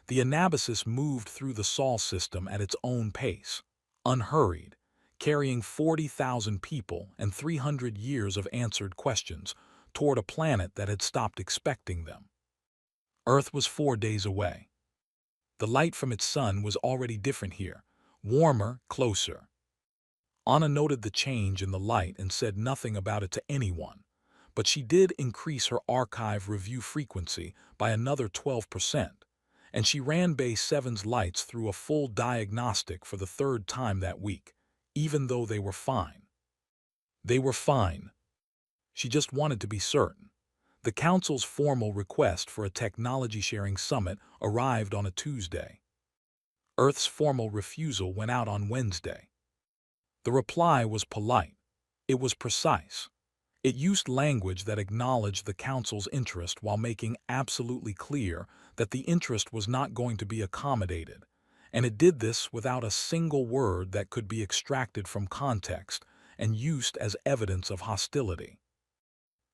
the Anabasis moved through the Sol system at its own pace, unhurried, carrying 40,000 people and 300 years of answered questions toward a planet that had stopped expecting them. Earth was 4 days away. The light from its sun was already different here, warmer, closer. Anna noted the change in the light and said nothing about it to anyone, but she did increase her archive review frequency by another 12%, and she ran Bay 7's lights through a full diagnostic for the 3rd time that week, even though they were fine. They were fine. She just wanted to be certain. The Council's formal request for a technology-sharing summit arrived on a Tuesday. Earth's formal refusal went out on Wednesday. The reply was polite. It was precise. It used language that acknowledged the Council's interest while making absolutely clear that the interest was not going to be accommodated, and it did this without a single word that could be extracted from context and used as evidence of hostility.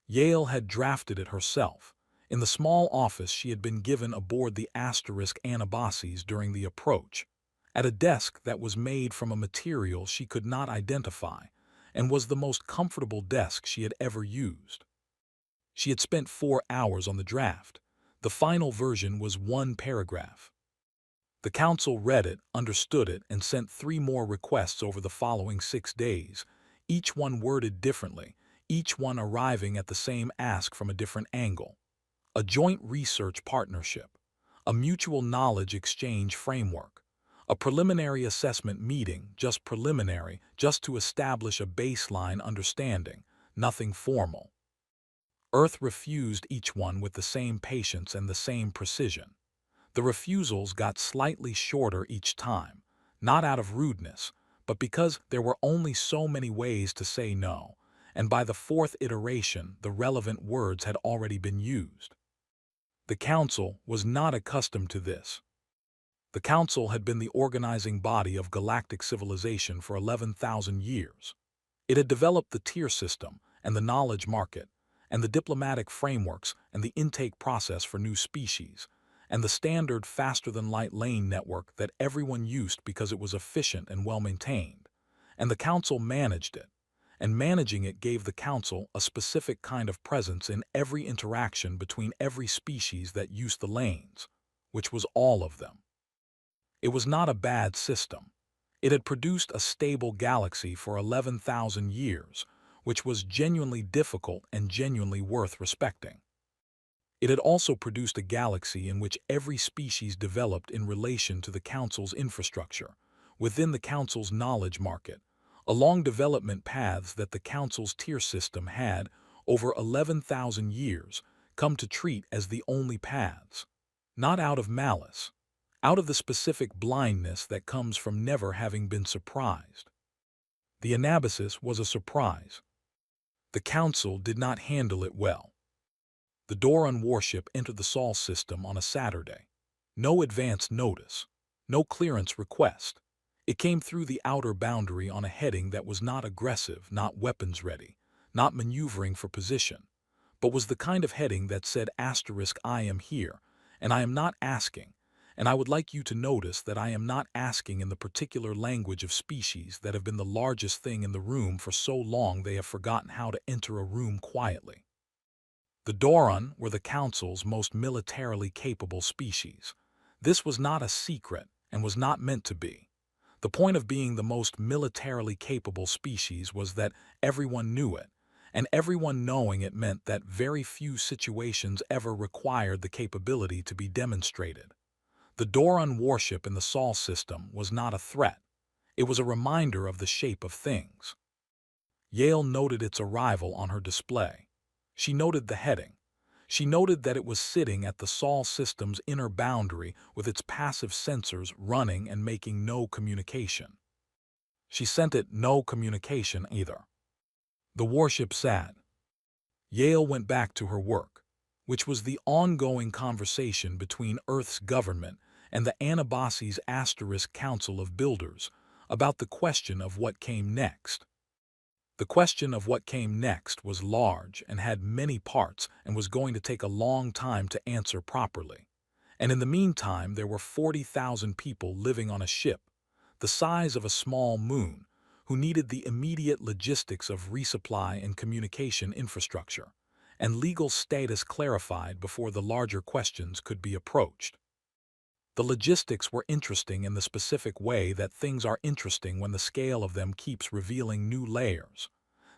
Yale had drafted it herself, in the small office she had been given aboard the Asterisk Anabasis during the approach, at a desk that was made from a material she could not identify, and was the most comfortable desk she had ever used. She had spent 4 hours on the draft. The final version was 1 paragraph. The Council read it, understood it, and sent 3 more requests over the following 6 days, each one worded differently, each one arriving at the same ask from a different angle. A joint research partnership, a mutual knowledge exchange framework, a preliminary assessment meeting, just preliminary, just to establish a baseline understanding, nothing formal. Earth refused each one with the same patience and the same precision. The refusals got slightly shorter each time, not out of rudeness, but because there were only so many ways to say no, and by the 4th iteration the relevant words had already been used. The Council was not accustomed to this. The Council had been the organizing body of galactic civilization for 11,000 years. It had developed the tier system and the knowledge market, and the diplomatic frameworks and the intake process for new species, and the standard faster-than-light lane network that everyone used because it was efficient and well-maintained. And the Council managed it, and managing it gave the Council a specific kind of presence in every interaction between every species that used the lanes, which was all of them. It was not a bad system. It had produced a stable galaxy for 11,000 years, which was genuinely difficult and genuinely worth respecting. It had also produced a galaxy in which every species developed in relation to the Council's infrastructure, within the Council's knowledge market, along development paths that the Council's tier system had, over 11,000 years, come to treat as the only paths. Not out of malice, out of the specific blindness that comes from never having been surprised. The Anabasis was a surprise. The Council did not handle it well. The Doran warship entered the Sol system on a Saturday. No advance notice, no clearance request. It came through the outer boundary on a heading that was not aggressive, not weapons-ready, not maneuvering for position, but was the kind of heading that said "I am here, and I am not asking, and I would like you to notice that I am not asking in the particular language of species that have been the largest thing in the room for so long they have forgotten how to enter a room quietly." The Doran were the Council's most militarily capable species. This was not a secret and was not meant to be. The point of being the most militarily capable species was that everyone knew it, and everyone knowing it meant that very few situations ever required the capability to be demonstrated. The Doran warship in the Sol system was not a threat. It was a reminder of the shape of things. Yale noted its arrival on her display. She noted the heading. She noted that it was sitting at the Sol system's inner boundary with its passive sensors running and making no communication. She sent it no communication either. The warship sat. Yale went back to her work, which was the ongoing conversation between Earth's government and the Anabasis Asterisk Council of Builders about the question of what came next. The question of what came next was large and had many parts and was going to take a long time to answer properly. And in the meantime, there were 40,000 people living on a ship, the size of a small moon, who needed the immediate logistics of resupply and communication infrastructure, and legal status clarified before the larger questions could be approached. The logistics were interesting in the specific way that things are interesting when the scale of them keeps revealing new layers.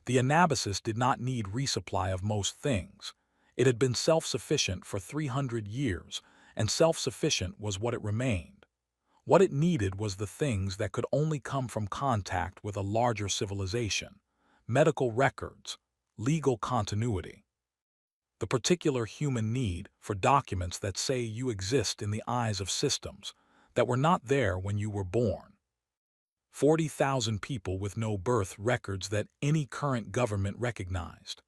The Anabasis did not need resupply of most things. It had been self-sufficient for 300 years, and self-sufficient was what it remained. What it needed was the things that could only come from contact with a larger civilization: medical records, legal continuity. The particular human need for documents that say you exist in the eyes of systems that were not there when you were born. 40,000 people with no birth records that any current government recognized.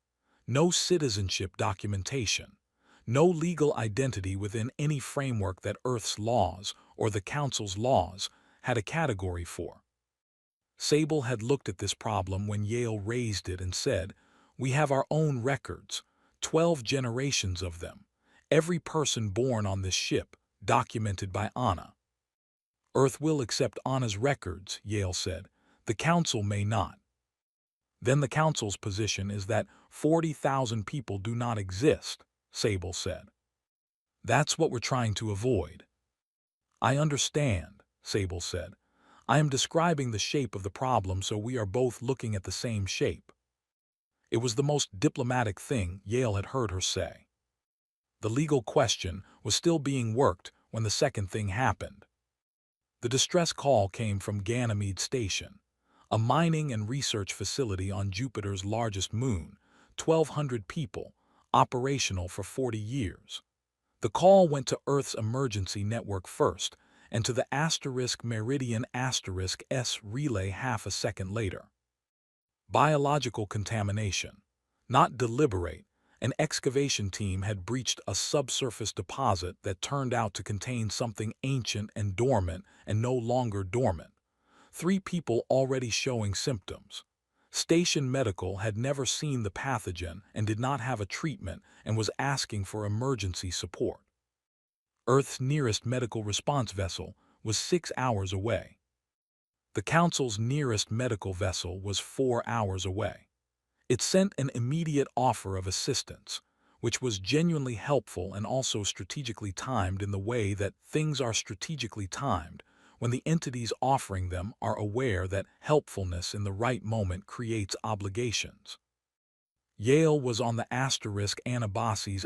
No citizenship documentation. No legal identity within any framework that Earth's laws, or the Council's laws, had a category for. Sable had looked at this problem when Yale raised it and said, "We have our own records, 12 generations of them, every person born on this ship, documented by Anna." "Earth will accept Anna's records," Yale said. "The Council may not." "Then the Council's position is that 40,000 people do not exist," Sable said. "That's what we're trying to avoid." "I understand," Sable said. "I am describing the shape of the problem so we are both looking at the same shape." It was the most diplomatic thing Yale had heard her say. The legal question was still being worked when the second thing happened. The distress call came from Ganymede Station, a mining and research facility on Jupiter's largest moon, 1,200 people, operational for 40 years. The call went to Earth's emergency network first, and to the *Meridian *S relay half a second later. Biological contamination. Not deliberate, an excavation team had breached a subsurface deposit that turned out to contain something ancient and dormant and no longer dormant. 3 people already showing symptoms. Station Medical had never seen the pathogen and did not have a treatment and was asking for emergency support. Earth's nearest medical response vessel was 6 hours away. The Council's nearest medical vessel was 4 hours away. It sent an immediate offer of assistance, which was genuinely helpful and also strategically timed in the way that things are strategically timed when the entities offering them are aware that helpfulness in the right moment creates obligations. Yale was on the *Anabasis*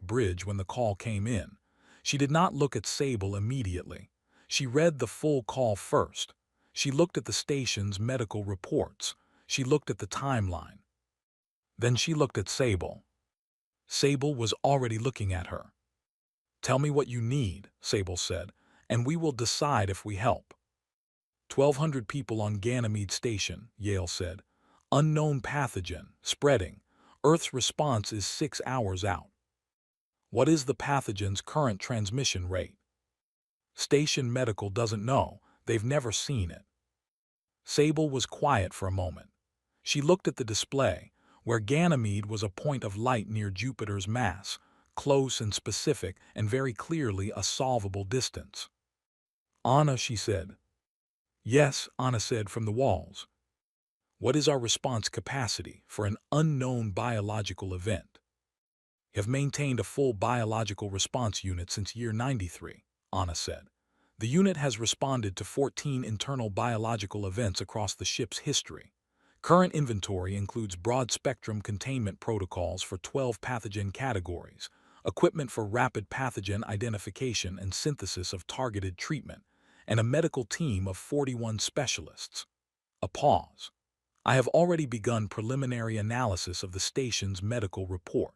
bridge when the call came in. She did not look at Sable immediately. She read the full call first. She looked at the station's medical reports. She looked at the timeline. Then she looked at Sable. Sable was already looking at her. "Tell me what you need," Sable said, "and we will decide if we help." 1,200 people on Ganymede Station, Yale said. "Unknown pathogen, spreading. Earth's response is 6 hours out." "What is the pathogen's current transmission rate?" "Station Medical doesn't know. They've never seen it." Sable was quiet for a moment. She looked at the display, where Ganymede was a point of light near Jupiter's mass, close and specific and very clearly a solvable distance. "Anna," she said. "Yes," Anna said from the walls. "What is our response capacity for an unknown biological event?" "Have maintained a full biological response unit since year 93, Anna said. "The unit has responded to 14 internal biological events across the ship's history. Current inventory includes broad-spectrum containment protocols for 12 pathogen categories, equipment for rapid pathogen identification and synthesis of targeted treatment, and a medical team of 41 specialists." A pause. "I have already begun preliminary analysis of the station's medical report.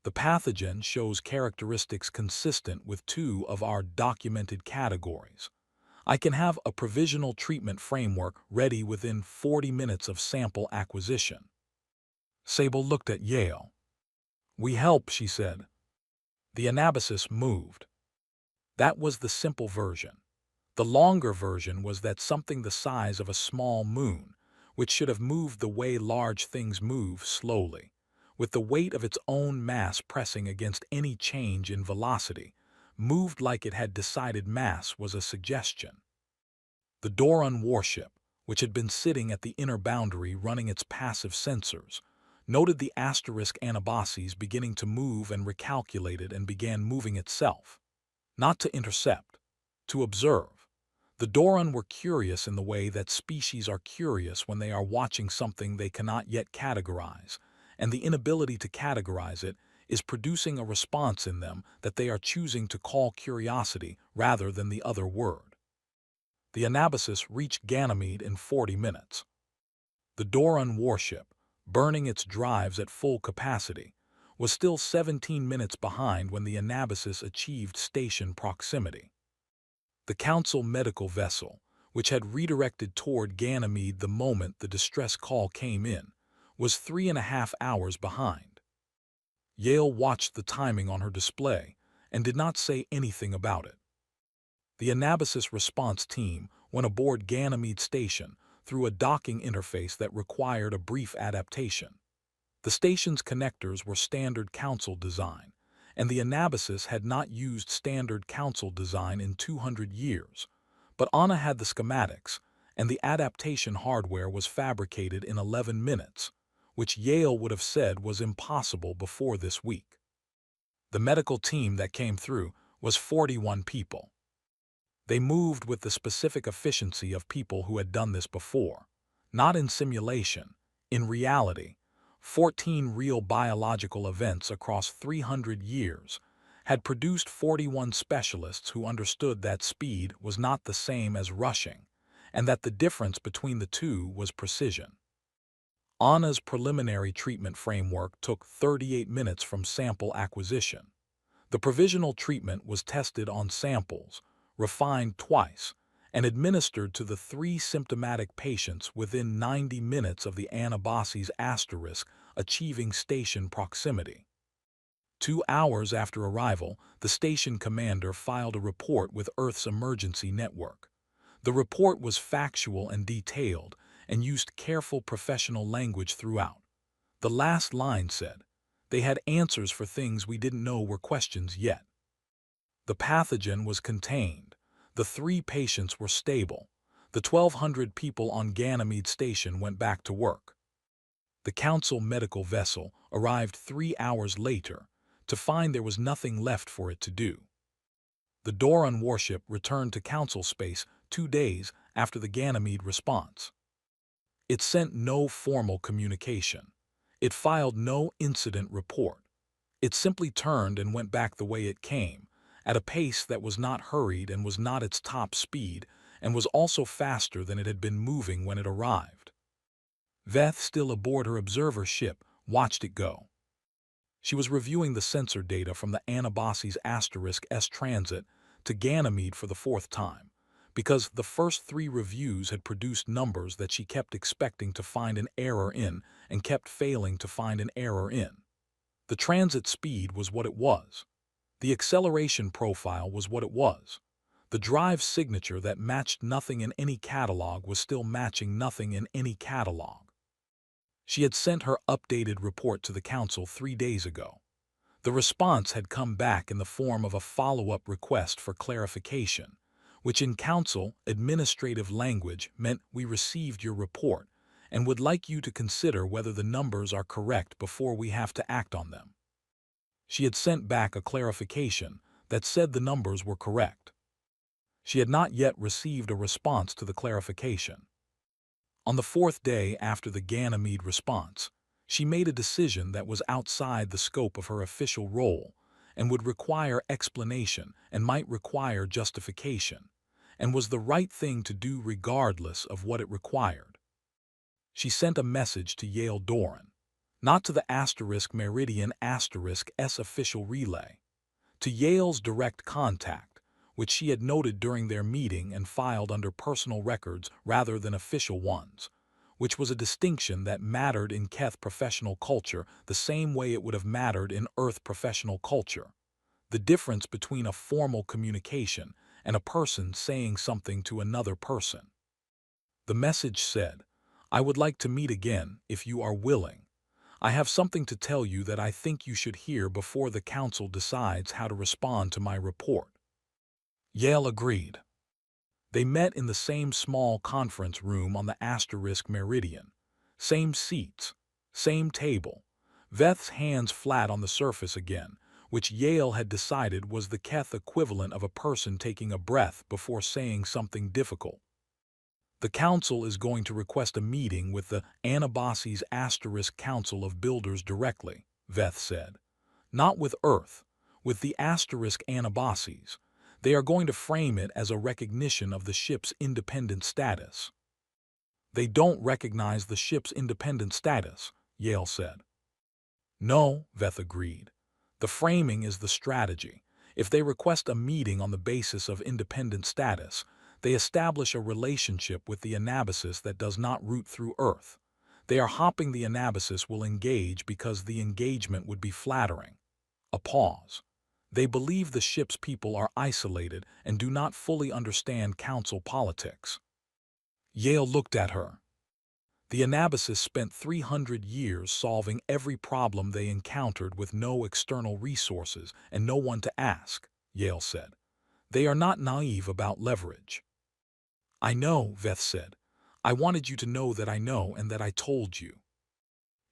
The pathogen shows characteristics consistent with 2 of our documented categories. I can have a provisional treatment framework ready within 40 minutes of sample acquisition." Sable looked at Yale. "We help," she said. The Anabasis moved. That was the simple version. The longer version was that something the size of a small moon, which should have moved the way large things move slowly, with the weight of its own mass pressing against any change in velocity, moved like it had decided mass was a suggestion. The Doron warship, which had been sitting at the inner boundary running its passive sensors, noted the *Anabasis beginning to move and recalculated and began moving itself. Not to intercept, to observe. The Doron were curious in the way that species are curious when they are watching something they cannot yet categorize, and the inability to categorize it is producing a response in them that they are choosing to call curiosity rather than the other word. The Anabasis reached Ganymede in 40 minutes. The Doron warship, burning its drives at full capacity, was still 17 minutes behind when the Anabasis achieved station proximity. The Council medical vessel, which had redirected toward Ganymede the moment the distress call came in, was 3.5 hours behind. Yale watched the timing on her display and did not say anything about it. The Anabasis response team went aboard Ganymede Station through a docking interface that required a brief adaptation. The station's connectors were standard console design, and the Anabasis had not used standard console design in 200 years. But Anna had the schematics, and the adaptation hardware was fabricated in 11 minutes, which Yale would have said was impossible before this week. The medical team that came through was 41 people. They moved with the specific efficiency of people who had done this before, not in simulation, in reality. 14 real biological events across 300 years had produced 41 specialists who understood that speed was not the same as rushing, and that the difference between the two was precision. Anna's preliminary treatment framework took 38 minutes from sample acquisition. The provisional treatment was tested on samples, refined twice, and administered to the 3 symptomatic patients within 90 minutes of the Anabasis asterisk achieving station proximity. 2 hours after arrival, the station commander filed a report with Earth's emergency network. The report was factual and detailed and used careful professional language throughout. The last line said, "They had answers for things we didn't know were questions yet." The pathogen was contained. The 3 patients were stable. The 1,200 people on Ganymede Station went back to work. The Council medical vessel arrived 3 hours later to find there was nothing left for it to do. The Doran warship returned to Council space 2 days after the Ganymede response. It sent no formal communication. It filed no incident report. It simply turned and went back the way it came, at a pace that was not hurried and was not its top speed, and was also faster than it had been moving when it arrived. Veth, still aboard her observer ship, watched it go. She was reviewing the sensor data from the Anabasis asterisk S transit to Ganymede for the 4th time, because the first 3 reviews had produced numbers that she kept expecting to find an error in and kept failing to find an error in. The transit speed was what it was. The acceleration profile was what it was. The drive signature that matched nothing in any catalog was still matching nothing in any catalog. She had sent her updated report to the Council 3 days ago. The response had come back in the form of a follow-up request for clarification, which in Council administrative language meant, "We received your report and would like you to consider whether the numbers are correct before we have to act on them." She had sent back a clarification that said the numbers were correct. She had not yet received a response to the clarification. On the 4th day after the Ganymede response, she made a decision that was outside the scope of her official role and would require explanation and might require justification, and was the right thing to do regardless of what it required. She sent a message to Yale Doran, not to the asterisk Meridian asterisk S official relay, to Yale's direct contact, which she had noted during their meeting and filed under personal records rather than official ones, which was a distinction that mattered in Keth professional culture the same way it would have mattered in Earth professional culture. The difference between a formal communication and a person saying something to another person. The message said, "I would like to meet again if you are willing. I have something to tell you that I think you should hear before the Council decides how to respond to my report." Yale agreed. They met in the same small conference room on the asterisk Meridian. Same seats, same table. Veth's hands flat on the surface again, which Yale had decided was the Keth equivalent of a person taking a breath before saying something difficult. "The Council is going to request a meeting with the Anabasis asterisk Council of Builders directly," Veth said. "Not with Earth, with the asterisk Anabasis. They are going to frame it as a recognition of the ship's independent status." "They don't recognize the ship's independent status," Yale said. "No," Veth agreed. "The framing is the strategy. If they request a meeting on the basis of independent status, they establish a relationship with the Anabasis that does not root through Earth. They are hoping the Anabasis will engage because the engagement would be flattering. A pause. They believe the ship's people are isolated and do not fully understand council politics. Yale looked at her. The Anabasis spent 300 years solving every problem they encountered with no external resources and no one to ask, Yale said. They are not naive about leverage. I know, Veth said. I wanted you to know that I know and that I told you.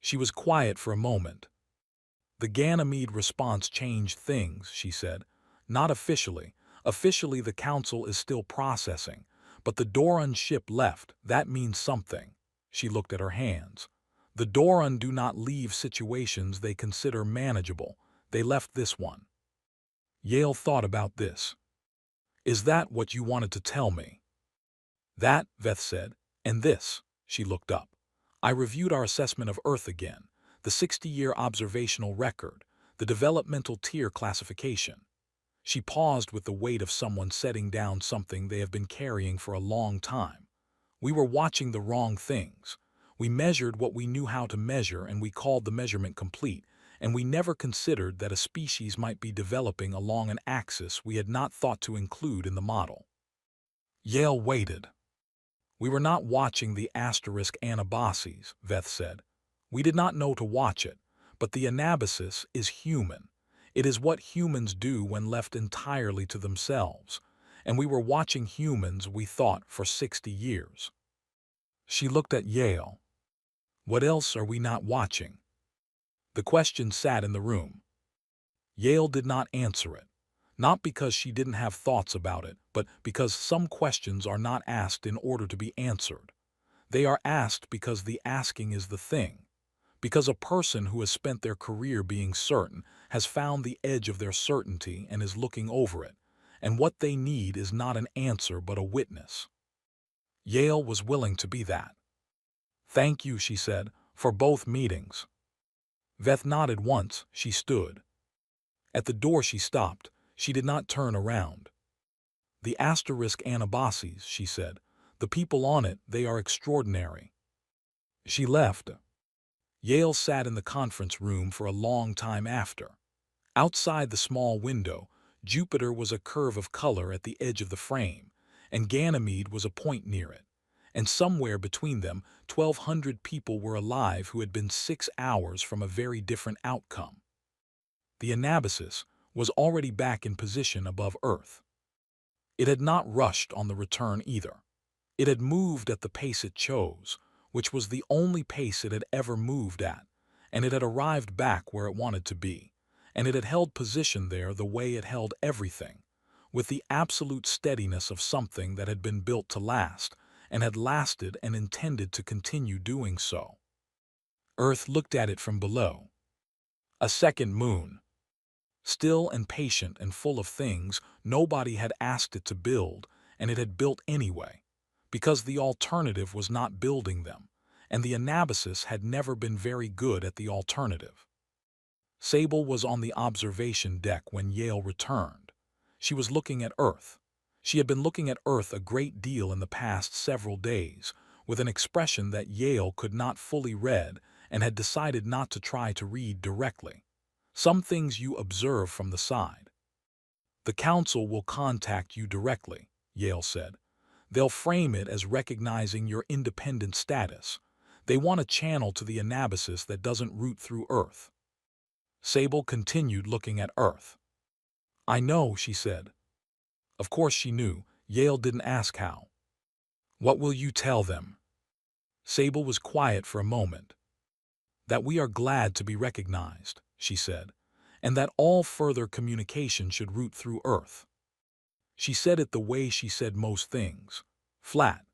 She was quiet for a moment. The Ganymede response changed things, she said. Not officially. Officially the council is still processing. But the Doran ship left. That means something. She looked at her hands. The Doran do not leave situations they consider manageable. They left this one. Yale thought about this. Is that what you wanted to tell me? That, Veth said, and this. She looked up. I reviewed our assessment of Earth again, the 60-year observational record, the developmental tier classification. She paused with the weight of someone setting down something they have been carrying for a long time. We were watching the wrong things. We measured what we knew how to measure and we called the measurement complete, and we never considered that a species might be developing along an axis we had not thought to include in the model. Yale waited. We were not watching the asterisk Anabasis, Veth said. We did not know to watch it, but the Anabasis is human. It is what humans do when left entirely to themselves, and we were watching humans, we thought, for 60 years. She looked at Yale. What else are we not watching? The question sat in the room. Yale did not answer it, not because she didn't have thoughts about it, but because some questions are not asked in order to be answered. They are asked because the asking is the thing, because a person who has spent their career being certain has found the edge of their certainty and is looking over it, and what they need is not an answer but a witness. Yale was willing to be that. Thank you, she said, for both meetings. Veth nodded once. She stood. At the door she stopped. She did not turn around. The asterisk Anabasis, she said. The people on it, they are extraordinary. She left. Yale sat in the conference room for a long time after. Outside the small window, Jupiter was a curve of color at the edge of the frame, and Ganymede was a point near it. And somewhere between them, 1,200 people were alive who had been 6 hours from a very different outcome. The Anabasis was already back in position above Earth. It had not rushed on the return either. It had moved at the pace it chose, which was the only pace it had ever moved at, and it had arrived back where it wanted to be, and it had held position there the way it held everything, with the absolute steadiness of something that had been built to last, and had lasted and intended to continue doing so. Earth looked at it from below. A second moon. Still and patient and full of things nobody had asked it to build, and it had built anyway, because the alternative was not building them, and the Anabasis had never been very good at the alternative. Sable was on the observation deck when Yale returned. She was looking at Earth. She had been looking at Earth a great deal in the past several days, with an expression that Yale could not fully read and had decided not to try to read directly. Some things you observe from the side. The council will contact you directly, Yale said. They'll frame it as recognizing your independent status. They want a channel to the Anabasis that doesn't root through Earth. Sable continued looking at Earth. I know, she said. Of course she knew. Yale didn't ask how. What will you tell them? Sable was quiet for a moment. That we are glad to be recognized, she said, and that all further communication should root through Earth. She said it the way she said most things. Flat.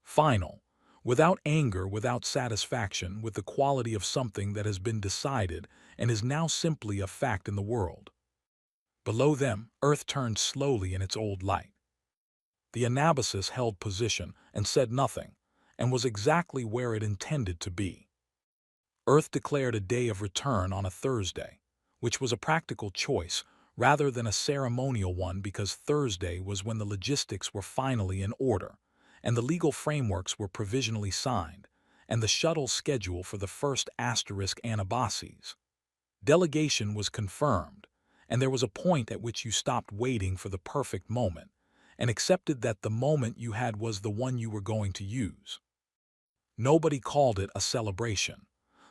Final. Without anger, without satisfaction, with the quality of something that has been decided and is now simply a fact in the world. Below them, Earth turned slowly in its old light. The Anabasis held position and said nothing, and was exactly where it intended to be. Earth declared a day of return on a Thursday, which was a practical choice rather than a ceremonial one because Thursday was when the logistics were finally in order, and the legal frameworks were provisionally signed, and the shuttle schedule for the first asterisk Anabasis. Delegation was confirmed, and there was a point at which you stopped waiting for the perfect moment and accepted that the moment you had was the one you were going to use. Nobody called it a celebration.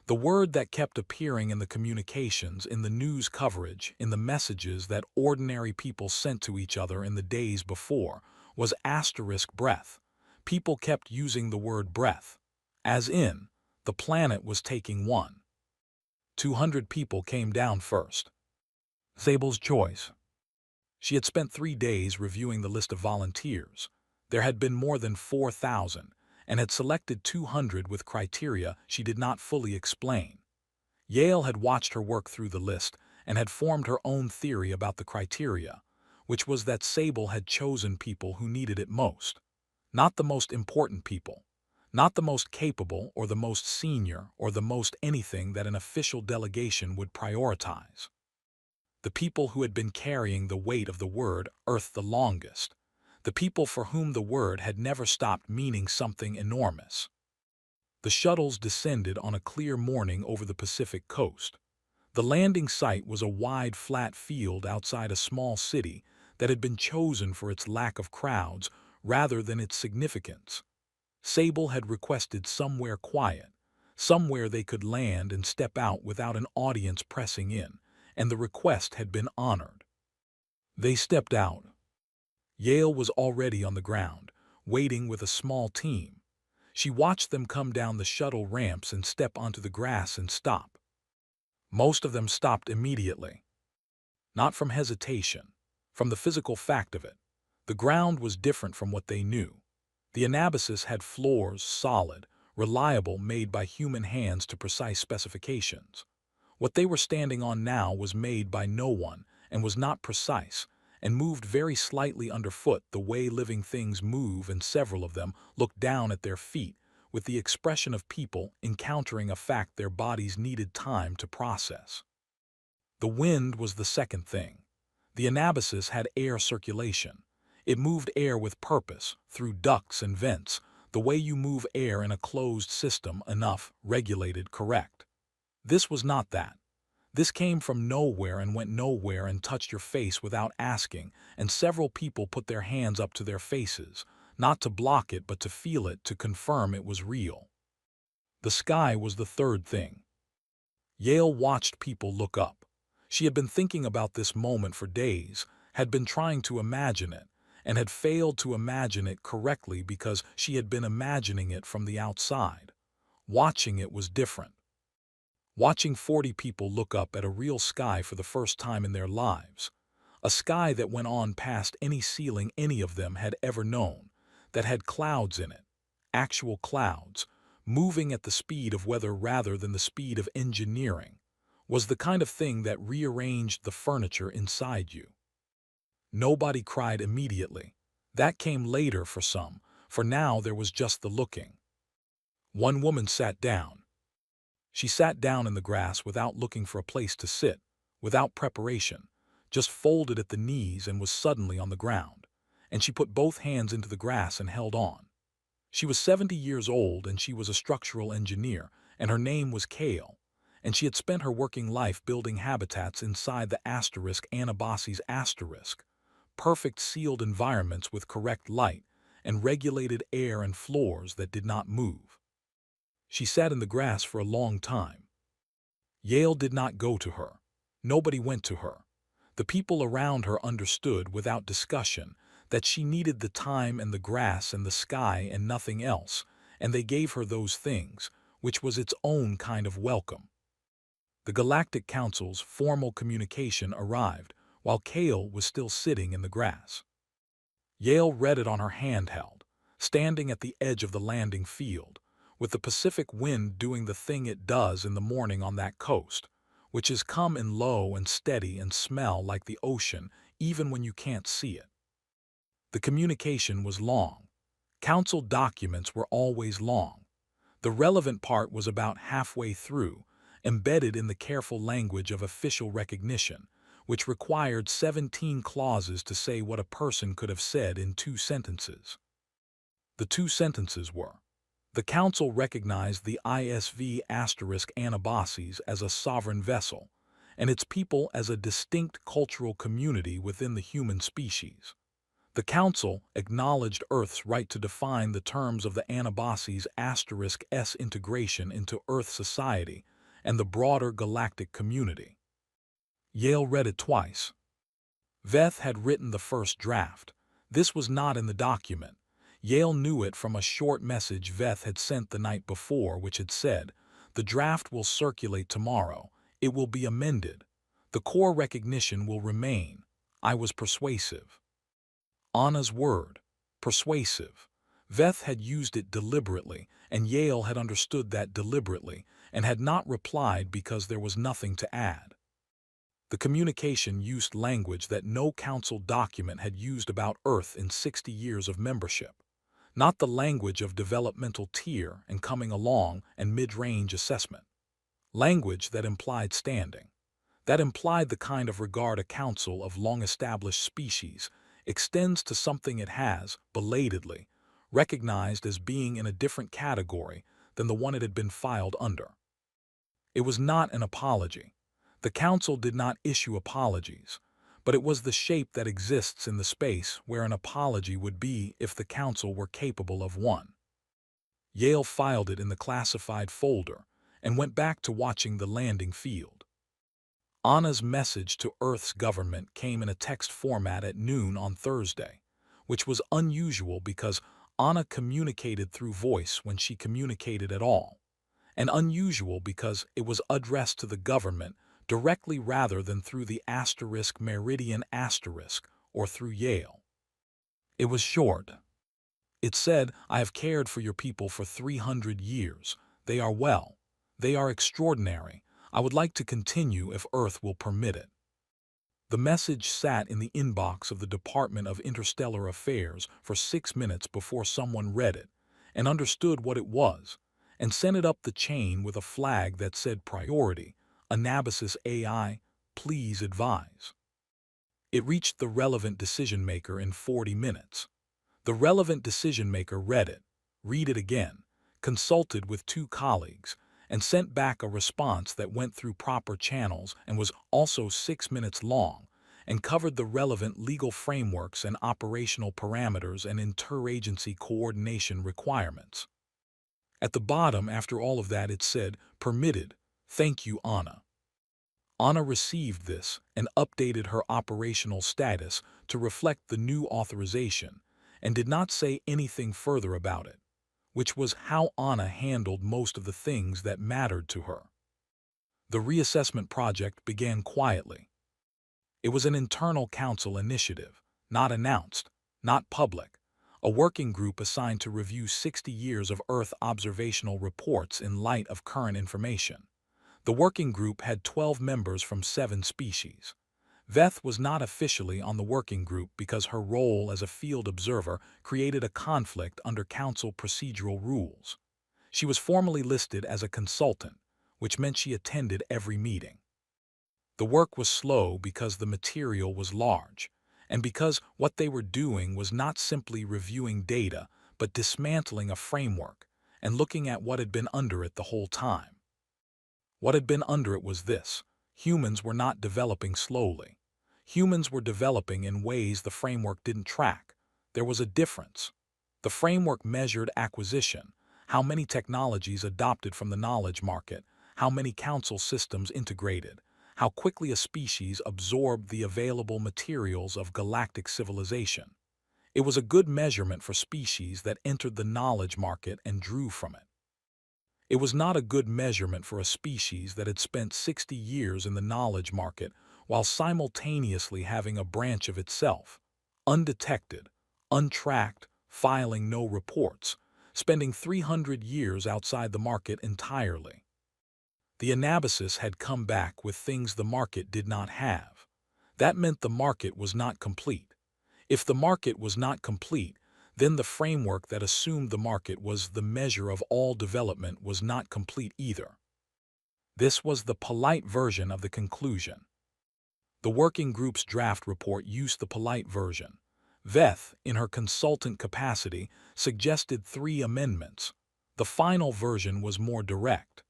The word that kept appearing in the communications, in the news coverage, in the messages that ordinary people sent to each other in the days before, was asterisk breath. People kept using the word breath, as in, the planet was taking one. 200 people came down first. Sable's choice. She had spent 3 days reviewing the list of volunteers. There had been more than 4,000, and had selected 200 with criteria she did not fully explain. Yale had watched her work through the list and had formed her own theory about the criteria, which was that Sable had chosen people who needed it most. Not the most important people, not the most capable or the most senior or the most anything that an official delegation would prioritize. The people who had been carrying the weight of the word Earth the longest, the people for whom the word had never stopped meaning something enormous. The shuttles descended on a clear morning over the Pacific coast. The landing site was a wide, flat field outside a small city that had been chosen for its lack of crowds rather than its significance. Sable had requested somewhere quiet, somewhere they could land and step out without an audience pressing in, and the request had been honored. They stepped out. Yale was already on the ground, waiting with a small team. She watched them come down the shuttle ramps and step onto the grass and stop. Most of them stopped immediately. Not from hesitation, from the physical fact of it. The ground was different from what they knew. The Anabasis had floors, solid, reliable, made by human hands to precise specifications. What they were standing on now was made by no one and was not precise, and moved very slightly underfoot the way living things move, and several of them looked down at their feet with the expression of people encountering a fact their bodies needed time to process. The wind was the second thing. The Anabasis had air circulation. It moved air with purpose, through ducts and vents, the way you move air in a closed system, enough, regulated, correct. This was not that. This came from nowhere and went nowhere and touched your face without asking, and several people put their hands up to their faces, not to block it but to feel it, to confirm it was real. The sky was the third thing. Yale watched people look up. She had been thinking about this moment for days, had been trying to imagine it, and had failed to imagine it correctly because she had been imagining it from the outside. Watching it was different. Watching 40 people look up at a real sky for the first time in their lives, a sky that went on past any ceiling any of them had ever known, that had clouds in it, actual clouds, moving at the speed of weather rather than the speed of engineering, was the kind of thing that rearranged the furniture inside you. Nobody cried immediately. That came later for some, for now there was just the looking. One woman sat down. She sat down in the grass without looking for a place to sit, without preparation, just folded at the knees and was suddenly on the ground, and she put both hands into the grass and held on. She was 70 years old and she was a structural engineer, and her name was Kale, and she had spent her working life building habitats inside the asterisk Anabasis asterisk, perfect sealed environments with correct light and regulated air and floors that did not move. She sat in the grass for a long time. Yale did not go to her. Nobody went to her. The people around her understood without discussion that she needed the time and the grass and the sky and nothing else, and they gave her those things, which was its own kind of welcome. The Galactic Council's formal communication arrived while Kale was still sitting in the grass. Yale read it on her handheld, standing at the edge of the landing field, with the Pacific wind doing the thing it does in the morning on that coast, which is come in low and steady and smell like the ocean even when you can't see it. The communication was long. Council documents were always long. The relevant part was about halfway through, embedded in the careful language of official recognition, which required 17 clauses to say what a person could have said in 2 sentences. The 2 sentences were, The Council recognized the ISV Anabasis as a sovereign vessel, and its people as a distinct cultural community within the human species. The Council acknowledged Earth's right to define the terms of the Anabasis S integration into Earth society and the broader galactic community. Yale read it twice. Veth had written the first draft. This was not in the document. Yale knew it from a short message Veth had sent the night before, which had said, "The draft will circulate tomorrow. It will be amended. The core recognition will remain." I was persuasive. Anna's word. Persuasive. Veth had used it deliberately, and Yale had understood that deliberately, and had not replied because there was nothing to add. The communication used language that no council document had used about Earth in 60 years of membership. Not the language of developmental tier and coming along and mid-range assessment. Language that implied standing. That implied the kind of regard a council of long-established species extends to something it has, belatedly, recognized as being in a different category than the one it had been filed under. It was not an apology. The Council did not issue apologies, but it was the shape that exists in the space where an apology would be if the Council were capable of one. Yale filed it in the classified folder and went back to watching the landing field. Anna's message to Earth's government came in a text format at noon on Thursday, which was unusual because Anna communicated through voice when she communicated at all, and unusual because it was addressed to the government directly rather than through the Meridian or through Yale. It was short. It said, "I have cared for your people for 300 years. They are well. They are extraordinary. I would like to continue if Earth will permit it." The message sat in the inbox of the Department of Interstellar Affairs for 6 minutes before someone read it and understood what it was, and sent it up the chain with a flag that said priority, Anabasis AI, please advise. It reached the relevant decision-maker in 40 minutes. The relevant decision-maker read it again, consulted with 2 colleagues, and sent back a response that went through proper channels and was also 6 minutes long, and covered the relevant legal frameworks and operational parameters and interagency coordination requirements. At the bottom, after all of that, it said, "Permitted. Thank you, Anna." Anna received this and updated her operational status to reflect the new authorization, and did not say anything further about it, which was how Anna handled most of the things that mattered to her. The reassessment project began quietly. It was an internal council initiative, not announced, not public, a working group assigned to review 60 years of Earth observational reports in light of current information. The working group had 12 members from 7 species. Veth was not officially on the working group because her role as a field observer created a conflict under council procedural rules. She was formally listed as a consultant, which meant she attended every meeting. The work was slow because the material was large, and because what they were doing was not simply reviewing data, but dismantling a framework and looking at what had been under it the whole time. What had been under it was this: humans were not developing slowly. Humans were developing in ways the framework didn't track. There was a difference. The framework measured acquisition, how many technologies adopted from the knowledge market, how many council systems integrated, how quickly a species absorbed the available materials of galactic civilization. It was a good measurement for species that entered the knowledge market and drew from it. It was not a good measurement for a species that had spent 60 years in the knowledge market while simultaneously having a branch of itself, undetected, untracked, filing no reports, spending 300 years outside the market entirely. The Anabasis had come back with things the market did not have. That meant the market was not complete. If the market was not complete, then the framework that assumed the market was the measure of all development was not complete either. This was the polite version of the conclusion. The working group's draft report used the polite version. Veth, in her consultant capacity, suggested 3 amendments. The final version was more direct.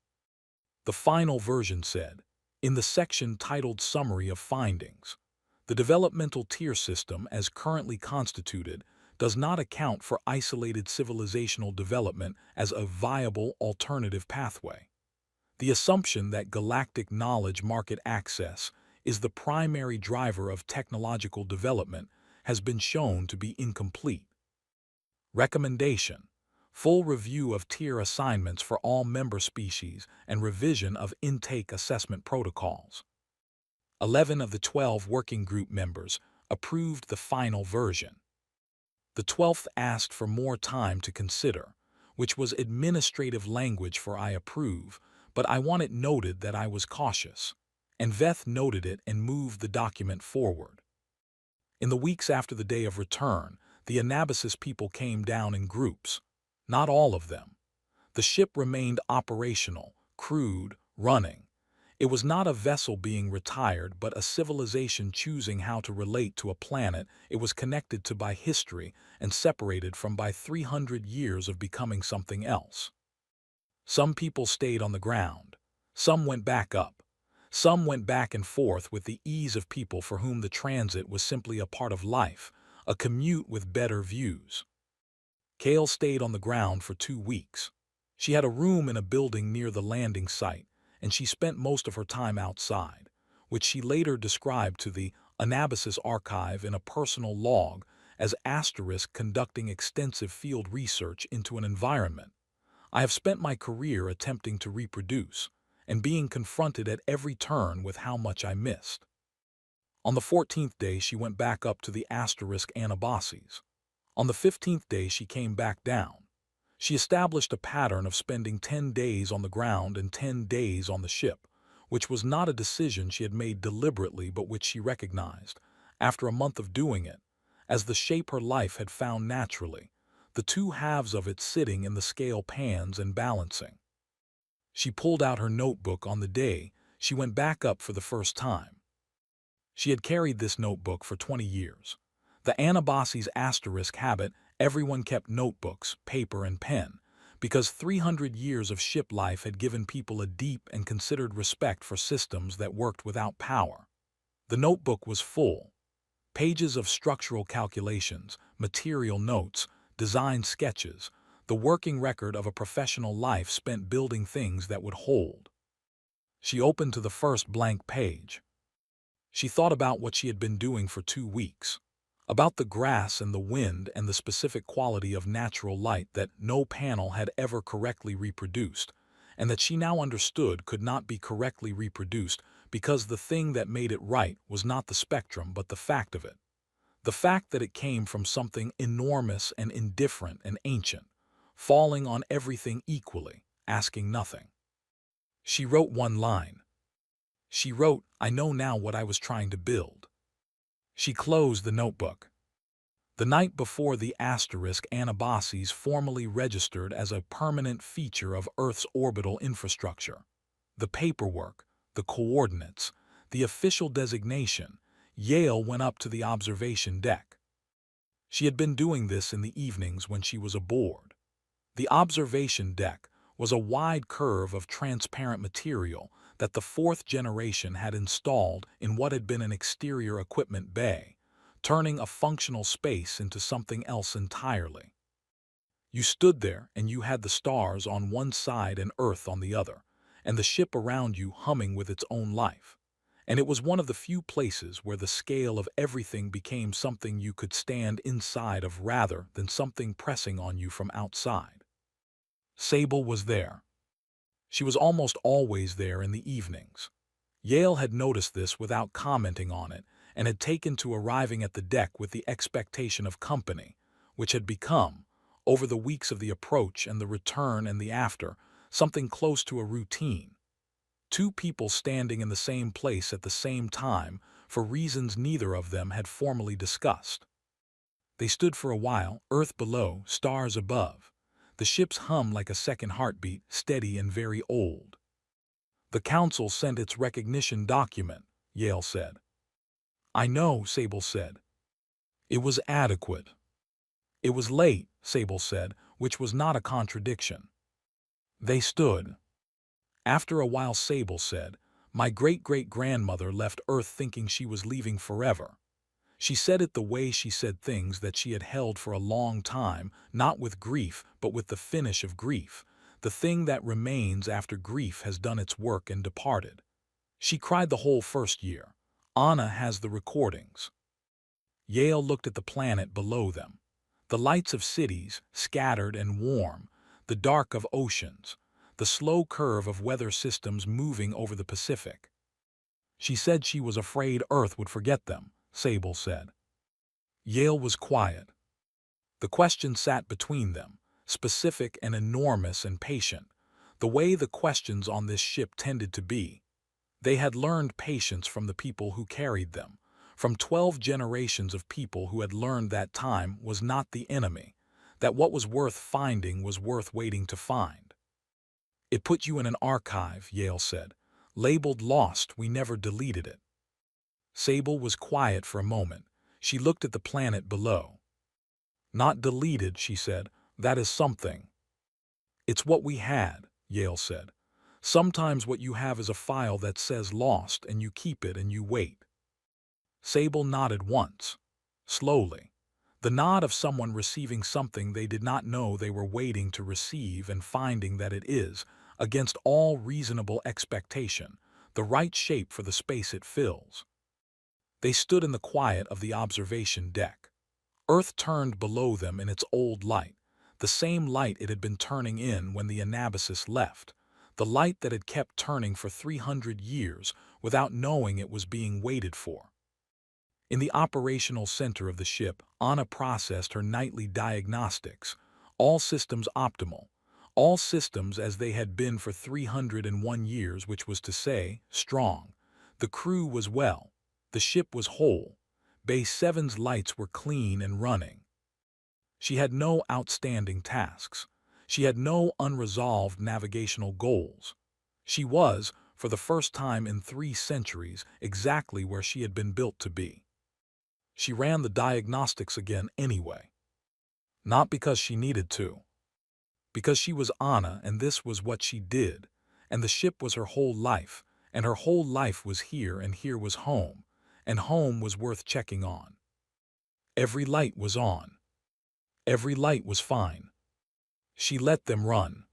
The final version said, in the section titled Summary of Findings, the developmental tier system as currently constituted does not account for isolated civilizational development as a viable alternative pathway. The assumption that galactic knowledge market access is the primary driver of technological development has been shown to be incomplete. Recommendation: full review of tier assignments for all member species and revision of intake assessment protocols. 11 of the 12 working group members approved the final version. The 12th asked for more time to consider, which was administrative language for I approve, but I want it noted that I was cautious. And Veth noted it and moved the document forward. In the weeks after the day of return, the Anabasis people came down in groups. Not all of them. The ship remained operational, crewed, running. It was not a vessel being retired, but a civilization choosing how to relate to a planet it was connected to by history and separated from by 300 years of becoming something else. Some people stayed on the ground. Some went back up. Some went back and forth with the ease of people for whom the transit was simply a part of life, a commute with better views. Kale stayed on the ground for 2 weeks. She had a room in a building near the landing site, and she spent most of her time outside, which she later described to the Anabasis archive in a personal log as * conducting extensive field research into an environment. I have spent my career attempting to reproduce, and being confronted at every turn with how much I missed. On the 14th day she went back up to the * Anabasis. On the 15th day she came back down. She established a pattern of spending 10 days on the ground and 10 days on the ship, which was not a decision she had made deliberately but which she recognized, after a month of doing it, as the shape her life had found naturally, the two halves of it sitting in the scale pans and balancing. She pulled out her notebook on the day she went back up for the first time. She had carried this notebook for 20 years. The Anabasis * habit, everyone kept notebooks, paper, and pen, because 300 years of ship life had given people a deep and considered respect for systems that worked without power. The notebook was full. Pages of structural calculations, material notes, design sketches, the working record of a professional life spent building things that would hold. She opened to the first blank page. She thought about what she had been doing for 2 weeks. About the grass and the wind and the specific quality of natural light that no panel had ever correctly reproduced, and that she now understood could not be correctly reproduced because the thing that made it right was not the spectrum but the fact of it. The fact that it came from something enormous and indifferent and ancient, falling on everything equally, asking nothing. She wrote one line. She wrote, "I know now what I was trying to build." She closed the notebook. The night before the * Anabasis formally registered as a permanent feature of Earth's orbital infrastructure. The paperwork, the coordinates, the official designation, Yale went up to the observation deck. She had been doing this in the evenings when she was aboard. The observation deck was a wide curve of transparent material that the 4th generation had installed in what had been an exterior equipment bay, turning a functional space into something else entirely. You stood there and you had the stars on one side and Earth on the other, and the ship around you humming with its own life. And it was one of the few places where the scale of everything became something you could stand inside of rather than something pressing on you from outside. Sable was there. She was almost always there in the evenings. Yale had noticed this without commenting on it and had taken to arriving at the deck with the expectation of company, which had become, over the weeks of the approach and the return and the after, something close to a routine. 2 people standing in the same place at the same time for reasons neither of them had formally discussed. They stood for a while, Earth below, stars above. The ship's hum like a second heartbeat, steady and very old. "The Council sent its recognition document," Yale said. "I know," Sable said. "It was adequate." "It was late," Sable said, which was not a contradiction. They stood. After a while Sable said, "My great-great-grandmother left Earth thinking she was leaving forever. She said it the way she said things that she had held for a long time, not with grief, but with the finish of grief, the thing that remains after grief has done its work and departed. She cried the whole first year. Anna has the recordings." Yale looked at the planet below them. The lights of cities, scattered and warm, the dark of oceans, the slow curve of weather systems moving over the Pacific. "She said she was afraid Earth would forget them," Sable said. Yale was quiet. The question sat between them, specific and enormous and patient, the way the questions on this ship tended to be. They had learned patience from the people who carried them, from 12 generations of people who had learned that time was not the enemy, that what was worth finding was worth waiting to find. "It put you in an archive," Yale said. "Labeled lost, we never deleted it." Sable was quiet for a moment. She looked at the planet below. "Not deleted," she said. "That is something." "It's what we had," Yale said. "Sometimes what you have is a file that says lost and you keep it and you wait." Sable nodded once, slowly. The nod of someone receiving something they did not know they were waiting to receive and finding that it is, against all reasonable expectation, the right shape for the space it fills. They stood in the quiet of the observation deck. Earth turned below them in its old light, the same light it had been turning in when the Anabasis left, the light that had kept turning for 300 years without knowing it was being waited for. In the operational center of the ship, Anna processed her nightly diagnostics, all systems optimal, all systems as they had been for 301 years, which was to say, strong. The crew was well. The ship was whole. Base 7's lights were clean and running. She had no outstanding tasks. She had no unresolved navigational goals. She was, for the first time in 3 centuries, exactly where she had been built to be. She ran the diagnostics again anyway. Not because she needed to. Because she was Anna and this was what she did, and the ship was her whole life, and her whole life was here and here was home, and home was worth checking on. Every light was on. Every light was fine. She let them run.